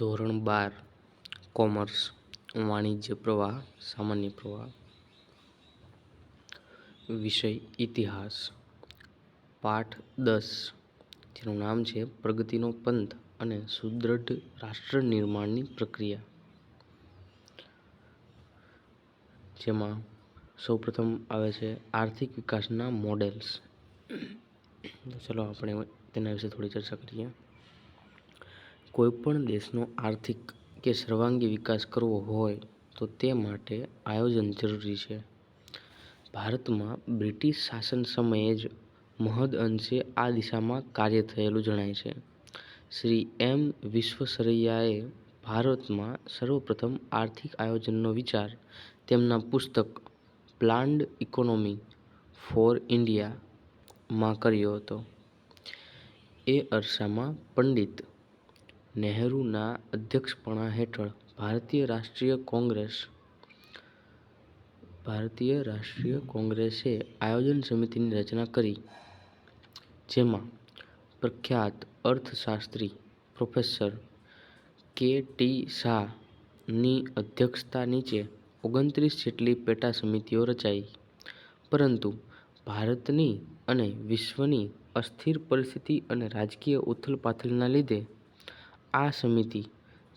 ધોરણ 12 કોમર્સ વાણિજ્ય પ્રવાહ સામાન્ય પ્રવાહ વિષય ઇતિહાસ પાઠ 10 જેનું નામ છે પ્રગતિનો પંથ અને સુદૃઢ રાષ્ટ્ર નિર્માણની પ્રક્રિયા, જેમાં સૌપ્રથમ આવે છે આર્થિક વિકાસના મોડેલ્સ. ચલો આપણે તેના વિશે થોડી ચર્ચા કરીએ. કોઈપણ દેશનો આર્થિક કે સર્વાંગી વિકાસ કરવો હોય તો તે માટે આયોજન જરૂરી છે. ભારતમાં બ્રિટિશ શાસન સમયે જ મહદ અંશે આ દિશામાં કાર્ય થયેલું જણાય છે. શ્રી એમ. વિશ્વેશ્વરૈયાએ ભારતમાં સર્વપ્રથમ આર્થિક આયોજનનો વિચાર તેમના પુસ્તક પ્લાન્ડ ઇકોનોમી ફોર ઇન્ડિયા માં કર્યો હતો. એ અરસામાં પંડિત નહેરુના અધ્યક્ષપણા હેઠળ ભારતીય રાષ્ટ્રીય કોંગ્રેસે આયોજન સમિતિની રચના કરી, જેમાં પ્રખ્યાત અર્થશાસ્ત્રી પ્રોફેસર કે. ટી. શાહ ની અધ્યક્ષતા નીચે 29 જેટલી પેટા સમિતિઓ રચાઈ. પરંતુ ભારતની અને વિશ્વની અસ્થિર પરિસ્થિતિ અને રાજકીય ઉથલપાથલના લીધે આ સમિતિ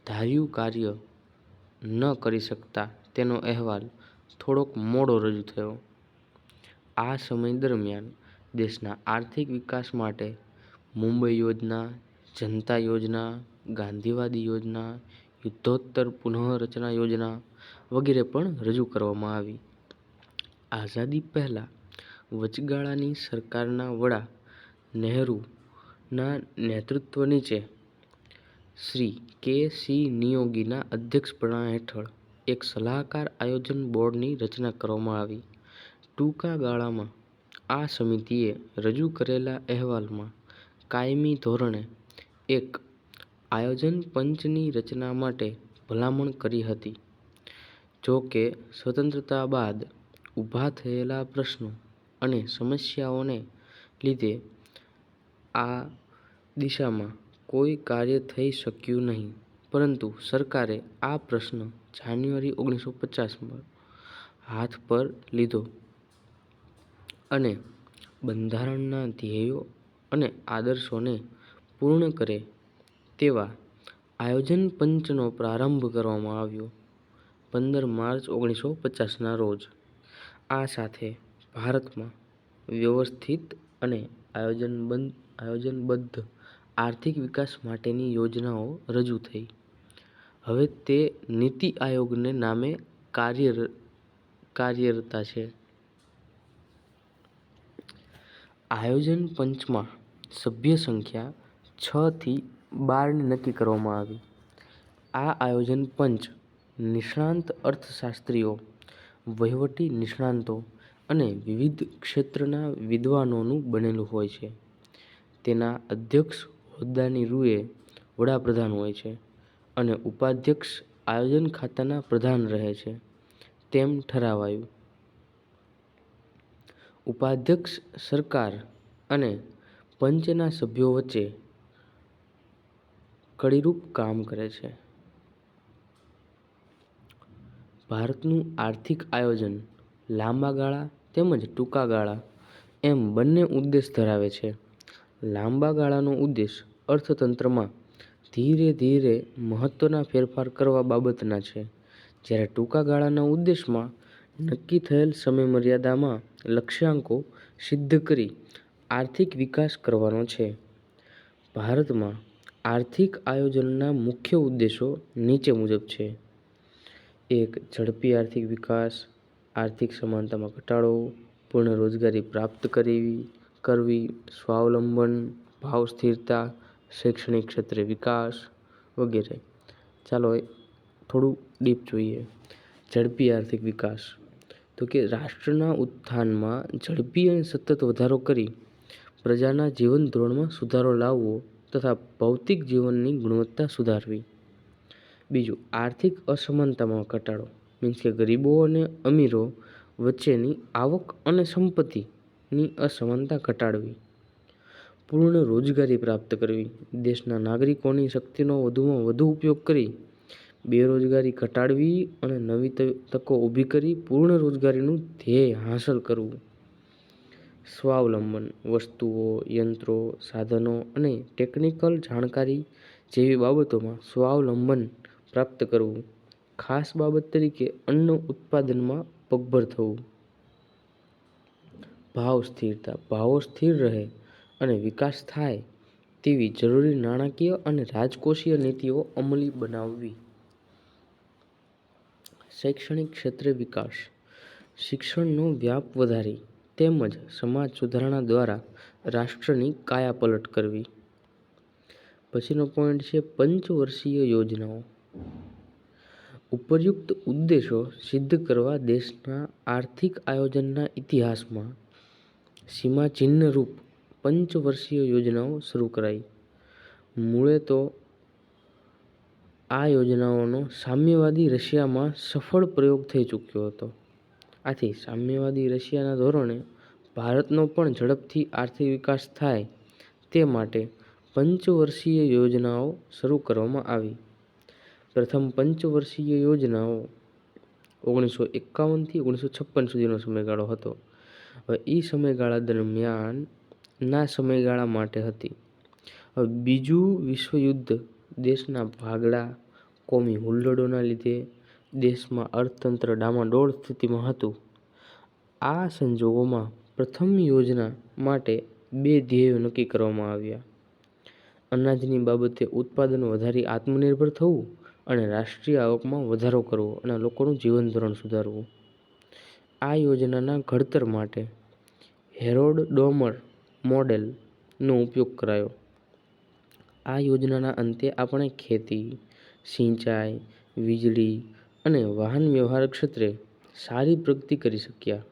ધાર્યું કાર્ય ન કરી શકતા તેનો અહેવાલ થોડોક મોડો રજૂ થયો. આ સમય દરમિયાન દેશના આર્થિક વિકાસ માટે મુંબઈ યોજના, જનતા યોજના, ગાંધીવાદી યોજના, યુદ્ધોત્તર પુનઃરચના યોજના વગેરે પણ રજૂ કરવામાં આવી. આઝાદી પહેલા વચગાળાની સરકારના વડા નહેરુના નેતૃત્વ નીચે શ્રી કે. સી. નિયોગીના અધ્યક્ષપણા હેઠળ એક સલાહકાર આયોજન બોર્ડની રચના કરવામાં આવી. ટૂંકા ગાળામાં આ સમિતિએ રજૂ કરેલા અહેવાલમાં કાયમી ધોરણે એક આયોજન પંચની રચના માટે ભલામણ કરી હતી. જો કે સ્વતંત્રતા બાદ ઊભા થયેલા પ્રશ્નો અને સમસ્યાઓને લીધે આ દિશામાં કોઈ કાર્ય થઈ શક્યું નહીં. પરંતુ સરકારે આ પ્રશ્ન જાન્યુઆરી 1950માં હાથ પર લીધો અને બંધારણના ધ્યેયો અને આદર્શોને પૂર્ણ કરે તેવા આયોજન પંચનો પ્રારંભ કરવામાં આવ્યો 15 માર્ચ 1950ના રોજ. આ સાથે ભારતમાં વ્યવસ્થિત અને આયોજનબદ્ધ આર્થિક વિકાસ માટેની યોજનાઓ રજૂ થઈ. હવે તે નીતિ આયોગને નામે કાર્યરત છે. આયોજન પંચમાં સભ્ય સંખ્યા 6 થી 12ની નક્કી કરવામાં આવી. આ આયોજન પંચ નિષ્ણાંત અર્થશાસ્ત્રીઓ, વહીવટી નિષ્ણાતો અને વિવિધ ક્ષેત્રના વિદ્વાનોનું બનેલું હોય છે. તેના અધ્યક્ષ હોદ્દાની રૂએ વડાપ્રધાન હોય છે અને ઉપાધ્યક્ષ આયોજન ખાતાના પ્રધાન રહે છે તેમ ઠરાવાયું. ઉપાધ્યક્ષ સરકાર અને પંચના સભ્યો વચ્ચે કડીરૂપ કામ કરે છે. ભારતનું આર્થિક આયોજન લાંબા ગાળા તેમજ ટૂંકા ગાળા એમ બંને ઉદ્દેશ ધરાવે છે. લાંબા ગાળાનો ઉદ્દેશ અર્થતંત્રમાં ધીરે ધીરે મહત્વના ફેરફાર કરવા બાબતના છે, જ્યારે ટૂંકા ગાળાના ઉદ્દેશમાં નક્કી થયેલ સમયમર્યાદામાં લક્ષ્યાંકો સિદ્ધ કરી આર્થિક વિકાસ કરવાનો છે. ભારતમાં આર્થિક આયોજનના મુખ્ય ઉદ્દેશો નીચે મુજબ છે. 1. ઝડપી આર્થિક વિકાસ, આર્થિક સમાનતામાં ઘટાડો, પૂર્ણ રોજગારી પ્રાપ્ત કરવી, સ્વાવલંબન, ભાવ સ્થિરતા, શૈક્ષણિક ક્ષેત્રે વિકાસ વગેરે. ચાલો થોડું ડીપ જોઈએ. ઝડપી આર્થિક વિકાસ તો કે રાષ્ટ્રના ઉત્થાનમાં ઝડપી અને સતત વધારો કરી પ્રજાના જીવન ધોરણમાં સુધારો લાવવો તથા ભૌતિક જીવનની ગુણવત્તા સુધારવી. બીજું, આર્થિક અસમાનતામાં ઘટાડો મીન્સ કે ગરીબો અને અમીરો વચ્ચેની આવક અને સંપત્તિની અસમાનતા ઘટાડવી. પૂર્ણ રોજગારી પ્રાપ્ત કરવી, દેશના નાગરિકોની શક્તિનો વધુમાં વધુ ઉપયોગ કરી બેરોજગારી ઘટાડવી અને નવી તકો ઊભી કરી પૂર્ણ રોજગારીનું ધ્યેય હાંસલ કરવું. સ્વાવલંબન, વસ્તુઓ, યંત્રો, સાધનો અને ટેકનિકલ જાણકારી જેવી બાબતોમાં સ્વાવલંબન પ્રાપ્ત કરવું. ખાસ બાબત તરીકે અન્ન ઉત્પાદનમાં પગભર થવું. ભાવ સ્થિરતા, ભાવો સ્થિર રહે અને વિકાસ થાય તેવી જરૂરી નાણાકીય અને રાજકોષીય નીતિઓ અમલી બનાવવી. શૈક્ષણિક ક્ષેત્રે વિકાસ, શિક્ષણનો વ્યાપ વધારી તેમજ સમાજ સુધારણા દ્વારા રાષ્ટ્રની કાયાપલટ કરવી. પછીનો પોઈન્ટ છે પંચવર્ષીય યોજનાઓ. ઉપર્યુક્ત ઉદ્દેશો સિદ્ધ કરવા દેશના આર્થિક આયોજનના ઇતિહાસમાં સીમાચિહ્નરૂપ પંચવર્ષીય યોજનાઓ શરૂ કરાઈ. મૂળે તો આ યોજનાઓનો સામ્યવાદી રશિયામાં સફળ પ્રયોગ થઈ ચૂક્યો હતો. આથી સામ્યવાદી રશિયાના ધોરણે ભારતનો પણ ઝડપથી આર્થિક વિકાસ થાય તે માટે પંચવર્ષીય યોજનાઓ શરૂ કરવામાં આવી. પ્રથમ પંચવર્ષીય યોજનાઓ 1951 થી 1956 સુધીનો સમયગાળો હતો. હવે એ સમયગાળા દરમિયાનના સમયગાળા માટે હતી. હવે બીજું વિશ્વયુદ્ધ દેશના ભાગલા, કોમી હુલ્લડોના લીધે દેશમાં અર્થતંત્ર ડામાડોળ સ્થિતિમાં હતું. આ સંજોગોમાં પ્રથમ યોજના માટે બે ધ્યેયો નક્કી કરવામાં આવ્યા: અનાજની બાબતે ઉત્પાદન વધારી આત્મનિર્ભર થવું અને રાષ્ટ્રીય આવકમાં વધારો કરવો અને લોકોનું જીવન ધોરણ સુધારવું. આ યોજનાના ઘડતર માટે હેરોલ્ડ ડોમર મોડેલનો ઉપયોગ કરાયો. આ યોજનાના અંતે આપણે ખેતી, સિંચાઈ, વીજળી અને વાહન વ્યવહાર ક્ષેત્રે સારી પ્રગતિ કરી શક્યા.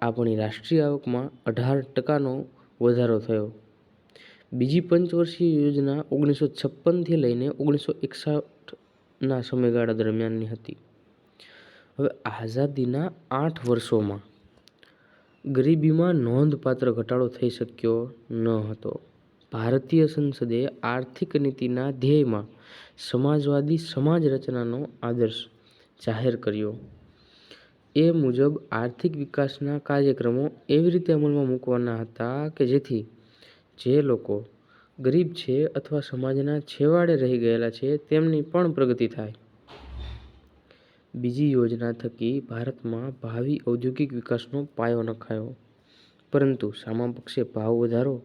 આપણી રાષ્ટ્રીય આવકમાં 18% વધારો થયો. બીજી પંચવર્ષીય યોજના 1956 થી લઈને 1961ના સમયગાળા દરમિયાનની હતી. હવે આઝાદીના 8 વર્ષોમાં ગરીબીમાં નોંધપાત્ર ઘટાડો થઈ શક્યો ન હતો. ભારતીય સંસદે આર્થિક નીતિના ધ્યેયમાં સમાજવાદી સમાજ રચનાનો આદર્શ જાહેર કર્યો. એ મુજબ આર્થિક વિકાસના કાર્યક્રમો એવી રીતે અમલમાં મૂકવાના હતા કે જેથી જે લોકો ગરીબ છે અથવા સમાજના છેવાડે રહી ગયેલા છે તેમની પણ પ્રગતિ થાય. બીજી યોજના થકી ભારતમાં ભાવિ ઔદ્યોગિક વિકાસનો પાયો નખાયો. પરંતુ સામા પક્ષે ભાવ વધારો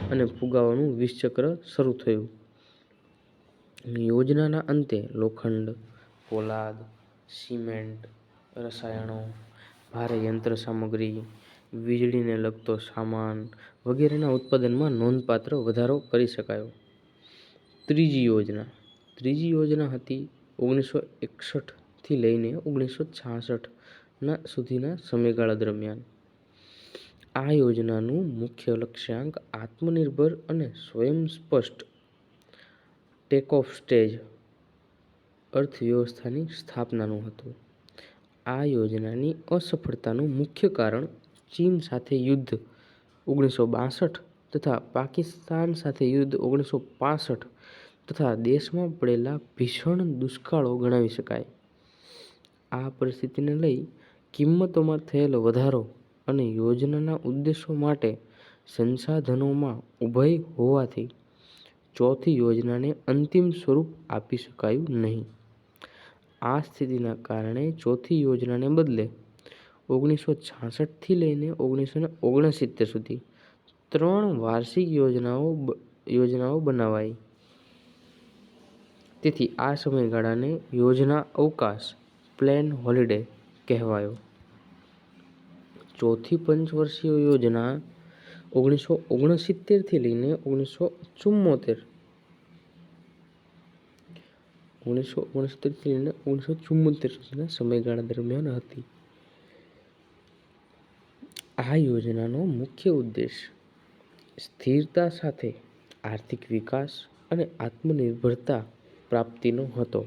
અને ફુગાવાનું વિષચક્ર શરૂ થયું. યોજનાના અંતે લોખંડ, પોલાદ, સિમેન્ટ, રસાયણો, ભારે યંત્ર સામગ્રી, વીજળીને લગતો સામાન વગેરેના ઉત્પાદનમાં નોંધપાત્ર વધારો કરી શકાયો. ત્રીજી યોજના હતી 1961 થી લઈને 1966 સુધીના સમયગાળા દરમિયાન. આ યોજનાનું મુખ્ય લક્ષ્યાંક આત્મનિર્ભર અને સ્વયંસ્પષ્ટ ટેકઓફ સ્ટેજ અર્થવ્યવસ્થાની સ્થાપનાનું હતું. આ યોજનાની અસફળતાનું મુખ્ય કારણ ચીન સાથે યુદ્ધ 1962 તથા પાકિસ્તાન સાથે યુદ્ધ 1965 તથા દેશમાં પડેલા ભીષણ દુષ્કાળો ગણાવી શકાય. આ પરિસ્થિતિને લઈ કિંમતોમાં થયેલો વધારો અને યોજનાના ઉદ્દેશો માટે સંસાધનોમાં ઉભય હોવાથી ચોથી યોજનાને અંતિમ સ્વરૂપ આપી શકાયું નહીં. આ સ્થિતિના કારણે ચોથી યોજનાને બદલે 1966 થી લઈને 1969 સુધી 3 વાર્ષિક યોજનાઓ બનાવાઈ. તેથી આ સમયગાળાને યોજના અવકાશ પ્લેન હોલિડે કહેવાયો. ચોથી પંચવર્ષીય યોજના 1969 થી લઈને 1974 સુધીના સમયગાળા દરમિયાન હતી. આ યોજનાનો મુખ્ય ઉદ્દેશ સ્થિરતા સાથે આર્થિક વિકાસ અને આત્મનિર્ભરતા પ્રાપ્તિનો હતો.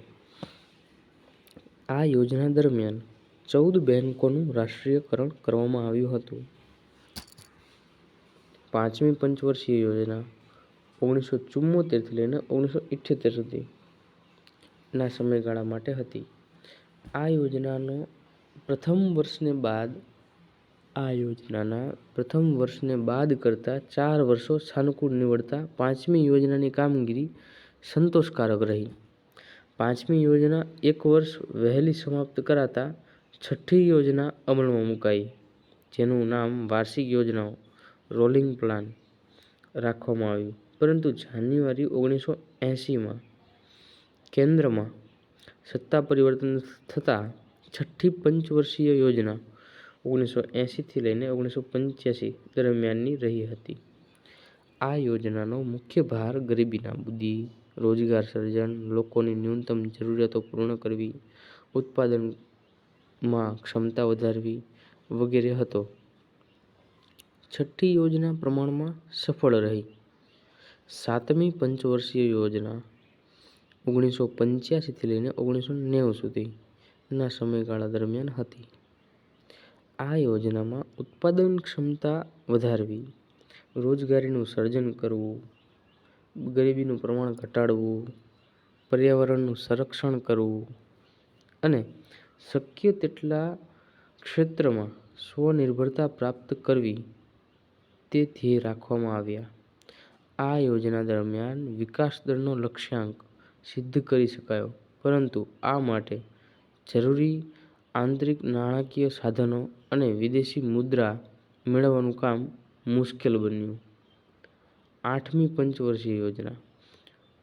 આ યોજના દરમિયાન 14 બેન્કોનું રાષ્ટ્રીયકરણ કરવામાં આવ્યું હતું. પાંચમી પંચવર્ષીય યોજના 1974થી લઈને 1978 સુધીના સમયગાળા માટે હતી. આ યોજનાના પ્રથમ વર્ષને બાદ કરતા 4 વર્ષો સાનુકૂળ નીવડતા પાંચમી યોજનાની કામગીરી સંતોષકારક રહી. પાંચમી યોજના 1 વર્ષ વહેલી સમાપ્ત કરાતા છઠ્ઠી યોજના અમલમાં મુકાઈ, જેનું નામ વાર્ષિક યોજનાઓ રોલિંગ પ્લાન રાખવામાં આવ્યું. પરંતુ જાન્યુઆરી 1980માં કેન્દ્રમાં સત્તા પરિવર્તન થતાં છઠ્ઠી પંચવર્ષીય યોજના 1980થી લઈને 1985 દરમિયાનની રહી હતી. આ યોજનાનો મુખ્ય ભાર ગરીબી નાબૂદી, રોજગાર સર્જન, લોકોની ન્યૂનતમ જરૂરિયાતો પૂર્ણ કરવી, ઉત્પાદનમાં ક્ષમતા વધારવી વગેરે હતો. છઠ્ઠી યોજના પ્રમાણમાં સફળ રહી. સાતમી પંચવર્ષીય યોજના 1985થી લઈને 1990 સુધીના સમયગાળા દરમિયાન હતી. આ યોજનામાં ઉત્પાદન ક્ષમતા વધારવી, રોજગારીનું સર્જન કરવું, ગરીબીનું પ્રમાણ ઘટાડવું, પર્યાવરણનું સંરક્ષણ કરવું અને શક્ય તેટલા ક્ષેત્રમાં સ્વનિર્ભરતા પ્રાપ્ત કરવી તે ધ્યેય રાખવામાં આવ્યા. આ યોજના દરમિયાન વિકાસ દરનો લક્ષ્યાંક સિદ્ધ કરી શકાયો, પરંતુ આ માટે જરૂરી આંતરિક નાણાકીય સાધનો અને વિદેશી મુદ્રા મેળવવાનું કામ મુશ્કેલ બન્યું. આઠમી પંચવર્ષીય યોજના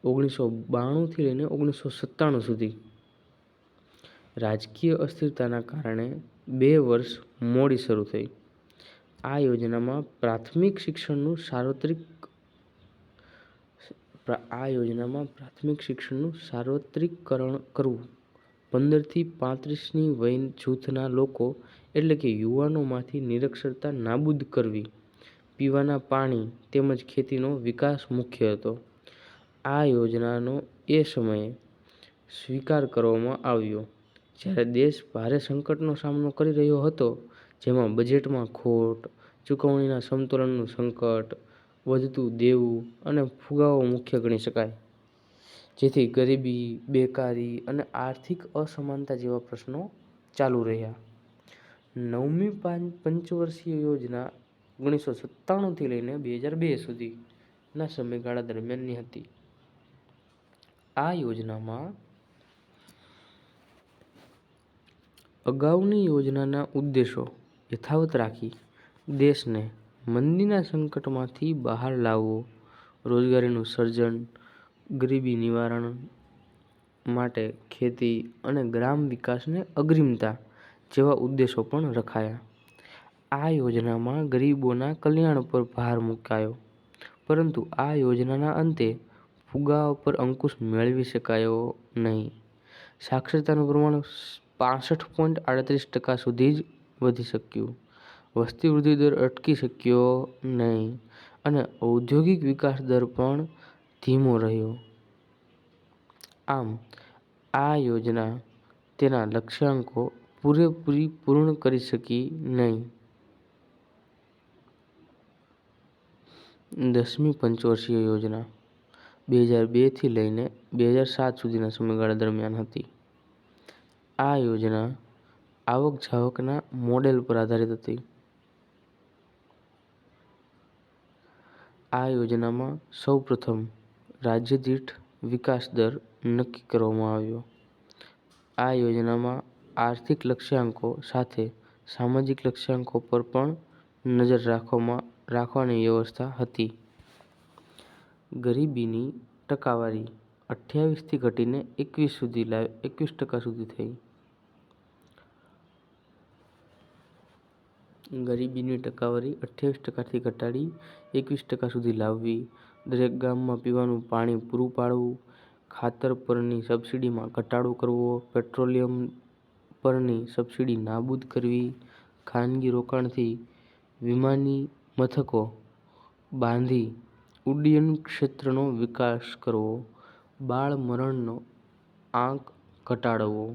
1992થી લઈને 1997 સુધી રાજકીય અસ્થિરતાના કારણે 2 વર્ષ મોડી શરૂ થઈ. આ યોજનામાં પ્રાથમિક શિક્ષણનું સાર્વત્રિકરણ કરવું, 15થી 35ની વય જૂથના લોકો એટલે કે યુવાનોમાંથી નિરક્ષરતા નાબૂદ કરવી, પીવાના પાણી તેમજ ખેતીનો વિકાસ મુખ્ય હતો. આ યોજનાનો એ સમયે સ્વીકાર કરવામાં આવ્યો જ્યારે દેશ ભારે સંકટનો સામનો કરી રહ્યો હતો, જેમાં બજેટમાં ખોટ, ચૂકવણીના સંતુલનનું સંકટ, વધતું દેવું અને ફુગાવો મુખ્ય ગણી શકાય, જેથી ગરીબી, બેકારી અને આર્થિક અસમાનતા જેવા પ્રશ્નો ચાલુ રહ્યા. નવમી પંચવર્ષીય યોજના 1997થી લઈને 2002 સુધીના સમયગાળા દરમિયાનની હતી. આ યોજનામાં અગાઉની યોજનાના ઉદ્દેશો યથાવત રાખી દેશને મંદીના સંકટમાંથી બહાર લાવવો, રોજગારીનું સર્જન, ગરીબી નિવારણ માટે ખેતી અને ગ્રામ વિકાસને અગ્રિમતા જેવા ઉદ્દેશો પણ રખાયા. આ યોજનામાં ગરીબોના કલ્યાણ પર ભાર મુકાયો, પરંતુ આ યોજનાના અંતે ફુગાવા પર અંકુશ મેળવી શકાયો નહીં. સાક્ષરતાનું પ્રમાણ 65.38% સુધી જ વધી શક્યું, વસ્તી વૃદ્ધિ દર અટકી શક્યો નહીં અને ઔદ્યોગિક વિકાસ દર પણ ધીમો રહ્યો. આમ, આ યોજના તેના લક્ષ્યાંકો પૂરેપૂરી પૂર્ણ કરી શકી નહીં. 10મી પંચવર્ષીય યોજના 2002થી લઈને 2007 સુધીના સમયગાળા દરમિયાન હતી. આ યોજના આવક-જાવકના મોડેલ પર આધારિત હતી. આ યોજનામાં સૌપ્રથમ રાજ્ય દીઠ વિકાસ દર નક્કી કરવામાં આવ્યો. આ યોજનામાં આર્થિક લક્ષ્યાંકો સાથે સામાજિક લક્ષ્યાંકો પર પણ નજર રાખવાની વ્યવસ્થા હતી. ગરીબીની ટકાવારી 28થી ઘટીને 21% સુધી થઈ. ગરીબીની ટકાવારી 28%થી ઘટાડી 21% સુધી લાવવી, દરેક ગામમાં પીવાનું પાણી પૂરું પાડવું, ખાતર પરની સબસિડીમાં ઘટાડો કરવો, પેટ્રોલિયમ પરની સબસિડી નાબૂદ કરવી, ખાનગી રોકાણથી વિમાની મથકો બાંધી ઉડ્ડયન ક્ષેત્રનો વિકાસ કરવો, બાળ મરણનો આંક ઘટાડવો,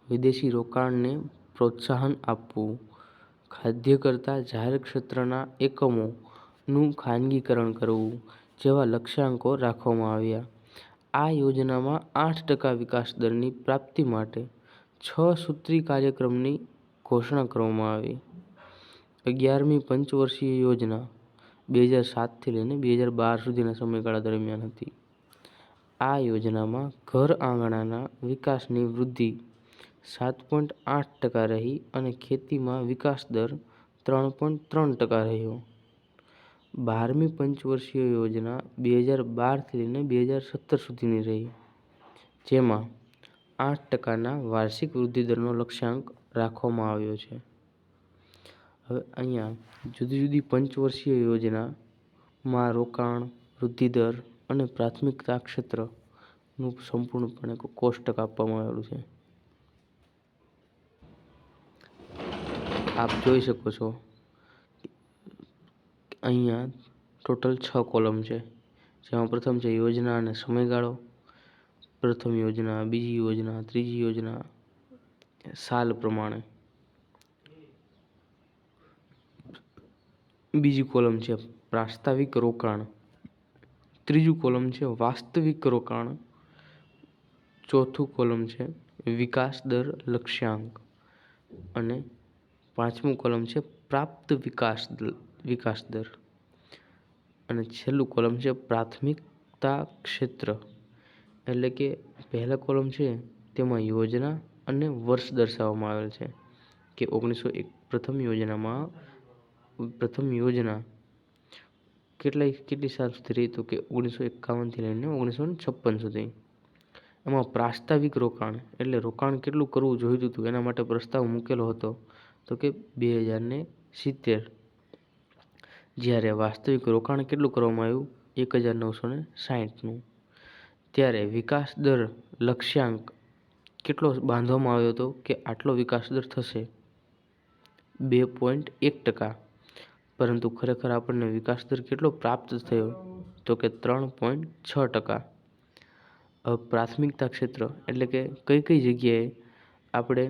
વિદેશી રોકાણને પ્રોત્સાહન આપવું, ખાદ્ય કરતાં જાહેર ક્ષેત્રના એકમોનું ખાનગીકરણ કરવું જેવા લક્ષ્યાંકો રાખવામાં આવ્યા. આ યોજનામાં 8% વિકાસ દરની પ્રાપ્તિ માટે 6 સૂત્રીય કાર્યક્રમની ઘોષણા કરવામાં આવી. 11મી પંચવર્ષીય યોજના 2007થી લઈને 2012 સુધીના સમયગાળા દરમિયાન હતી. આ યોજનામાં ઘર આંગણાના વિકાસની વૃદ્ધિ 7.8% રહી અને ખેતીમાં વિકાસ દર 3.3% રહ્યો. 12મી પંચવર્ષીય યોજના 2012થી લઈને 2017 સુધીની રહી, જેમાં 8%ના વાર્ષિક વૃદ્ધિદરનો લક્ષ્યાંક રાખવામાં આવ્યો છે. હવે અહીંયા જુદી જુદી પંચવર્ષીય યોજનામાં રોકાણ, વૃદ્ધિદર અને પ્રાથમિકતા ક્ષેત્રનું સંપૂર્ણપણે કોષ્ટક આપવામાં આવેલું છે. આપ જોઈ શકો છો અહીંયા ટોટલ 6 કોલમ છે, જેમાં પ્રથમ છે યોજના અને સમયગાળો, પ્રથમ યોજના, બીજી યોજના, ત્રીજી યોજના, સાલ પ્રમાણે. બીજી કોલમ છે પ્રાસ્તાવિક રોકાણ, ત્રીજું કોલમ છે વાસ્તવિક રોકાણ, ચોથું કોલમ છે વિકાસ દર લક્ષ્યાંક અને પાંચમું કોલમ છે પ્રાપ્ત વિકાસ દર અને છેલ્લું કોલમ છે પ્રાથમિકતા ક્ષેત્ર. એટલે કે પહેલા કોલમ છે તેમાં યોજના અને વર્ષ દર્શાવવામાં આવેલ છે કે 1901 પ્રથમ યોજના કેટલી સાલ સુધી રહી, તો કે 1951થી લઈને 1956 સુધી. એમાં પ્રાસ્તાવિક રોકાણ એટલે રોકાણ કેટલું કરવું જોઈતું હતું એના માટે પ્રસ્તાવ મૂકેલો હતો તો કે 2070, જ્યારે વાસ્તવિક રોકાણ કેટલું કરવામાં આવ્યું 1960નું. ત્યારે વિકાસ દર લક્ષ્યાંક કેટલો બાંધવામાં આવ્યો હતો કે આટલો વિકાસ દર થશે 2.1%, પરંતુ ખરેખર આપણને વિકાસ દર કેટલો પ્રાપ્ત થયો તો કે 3.6%. પ્રાથમિકતા ક્ષેત્ર એટલે કે કઈ જગ્યાએ આપણે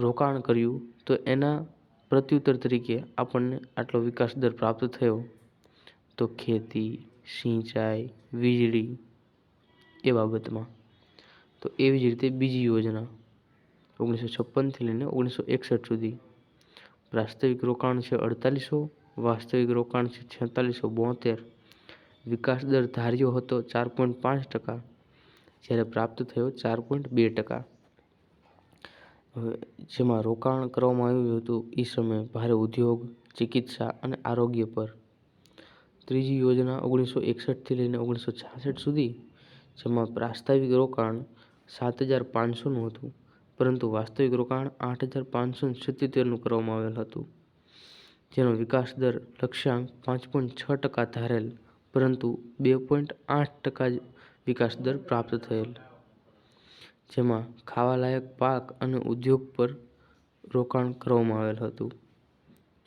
રોકાણ કર્યું તો એના પ્રત્યુત્તર તરીકે આપણને આટલો વિકાસ દર પ્રાપ્ત થયો, તો ખેતી, સિંચાઈ, વીજળી એ બાબતમાં. તો એવી જ રીતે બીજી યોજના 1956થી લઈને 1961 સુધી પ્રાસ્તવિક રોકાણ છે 4800, વાસ્તવિક રોકાણ છે 4672. વિકાસ દર ધાર્યો હતો 4.5%, જ્યારે પ્રાપ્ત થયો 4.2%. જેમાં રોકાણ કરવામાં આવ્યું હતું એ સમયે ભારે ઉદ્યોગ, ચિકિત્સા અને આરોગ્ય પર. ત્રીજી યોજના 1961થી લઈને 1966 સુધી, જેમાં પ્રાસ્તાવિક રોકાણ 7500નું હતું, પરંતુ વાસ્તવિક રોકાણ 8577નું કરવામાં આવેલ હતું, જેનો વિકાસ દર લક્ષ્યાંક 5.6% ધારેલ, પરંતુ 2.8% જ વિકાસ દર પ્રાપ્ત થયેલ. જેમાં ખાવાલાયક પાક અને ઉદ્યોગ પર રોકાણ કરવામાં આવેલ હતું.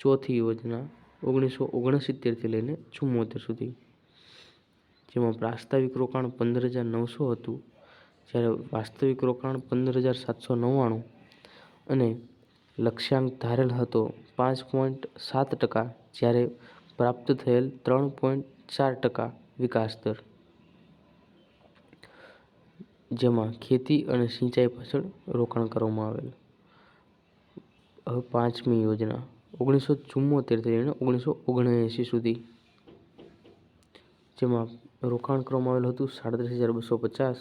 ચોથી યોજના 1969થી લઈને 74 સુધી, જેમાં પ્રાસ્તાવિક રોકાણ 15900 હતું, જ્યારે વાસ્તવિક રોકાણ 15799 અને લક્ષ્યાંક ધારેલ હતો 5.7%, જ્યારે પ્રાપ્ત થયેલ 3.4% વિકાસ દર. જેમાં ખેતી અને સિંચાઈ પાછળ રોકાણ કરવામાં આવેલ. હવે પાંચમી યોજના 1974થી લઈને 1979 સુધી, જેમાં રોકાણ કરવામાં આવેલું હતું 37250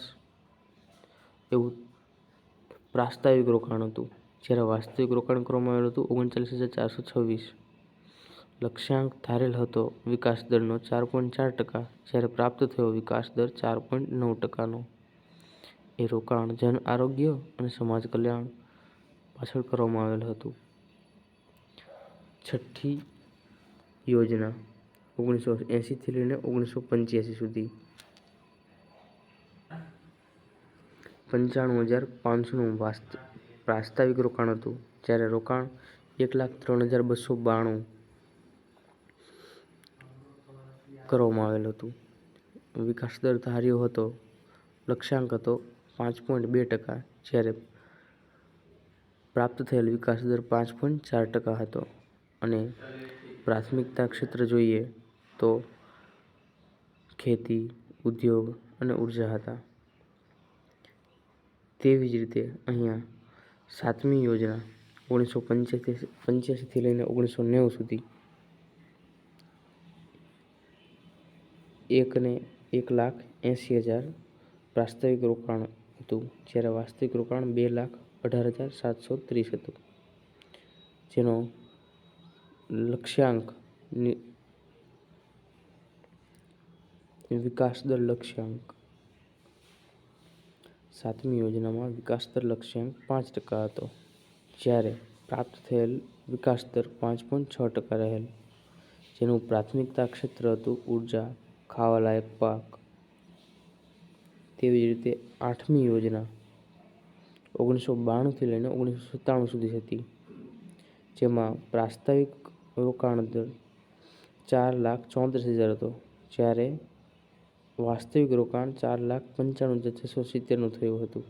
એવું પ્રાસ્તાવિક રોકાણ હતું, જ્યારે વાસ્તવિક રોકાણ કરવામાં આવેલું હતું 39426. લક્ષ્યાંક ધારેલ હતો વિકાસ દરનો 4.4%, જ્યારે પ્રાપ્ત થયો વિકાસ દર 4.9%નો. એ રોકાણ જન આરોગ્ય અને સમાજ કલ્યાણ પાછળ કરવામાં આવેલ હતું. છઠ્ઠી યોજના 1980થી લઈને 1985 સુધી, 95500નું પ્રાસ્તાવિક રોકાણ હતું, જ્યારે રોકાણ 1,03,292 કરવામાં આવેલ હતું. વિકાસ દર ધાર્યો હતો લક્ષ્યાંક હતો 5.2%, જ્યારે પ્રાપ્ત થયેલ વિકાસ દર 5.4% હતો. અને પ્રાથમિકતા ક્ષેત્ર જોઈએ તો ખેતી, ઉદ્યોગ અને ઉર્જા હતા. તેવી જ રીતે અહીંયા 7મી યોજના 1985 થી લઈને 1990 સુધી 1,80,000 પ્રાસ્તાવિક રોકાણ હતું, જ્યારે વાસ્તવિક રોકાણ 2,18,730 હતું. જેનો લક્ષ્યાંક વિકાસ દર લક્ષ્યાંક 7મી યોજનામાં વિકાસ દર લક્ષ્યાંક 5% હતો, જ્યારે પ્રાપ્ત થયેલ વિકાસ દર 5.6% રહેલ. જેનું પ્રાથમિકતા ક્ષેત્ર હતું ઉર્જા, ખાવાલાયક પાક. તેવી જ રીતે 8મી યોજના 1992 થી લઈને 1997 સુધી હતી, જેમાં પ્રાસ્તાવિક રોકાણ દર 4,34,000 હતો, જ્યારે વાસ્તવિક રોકાણ 4,95,670 થયું હતું.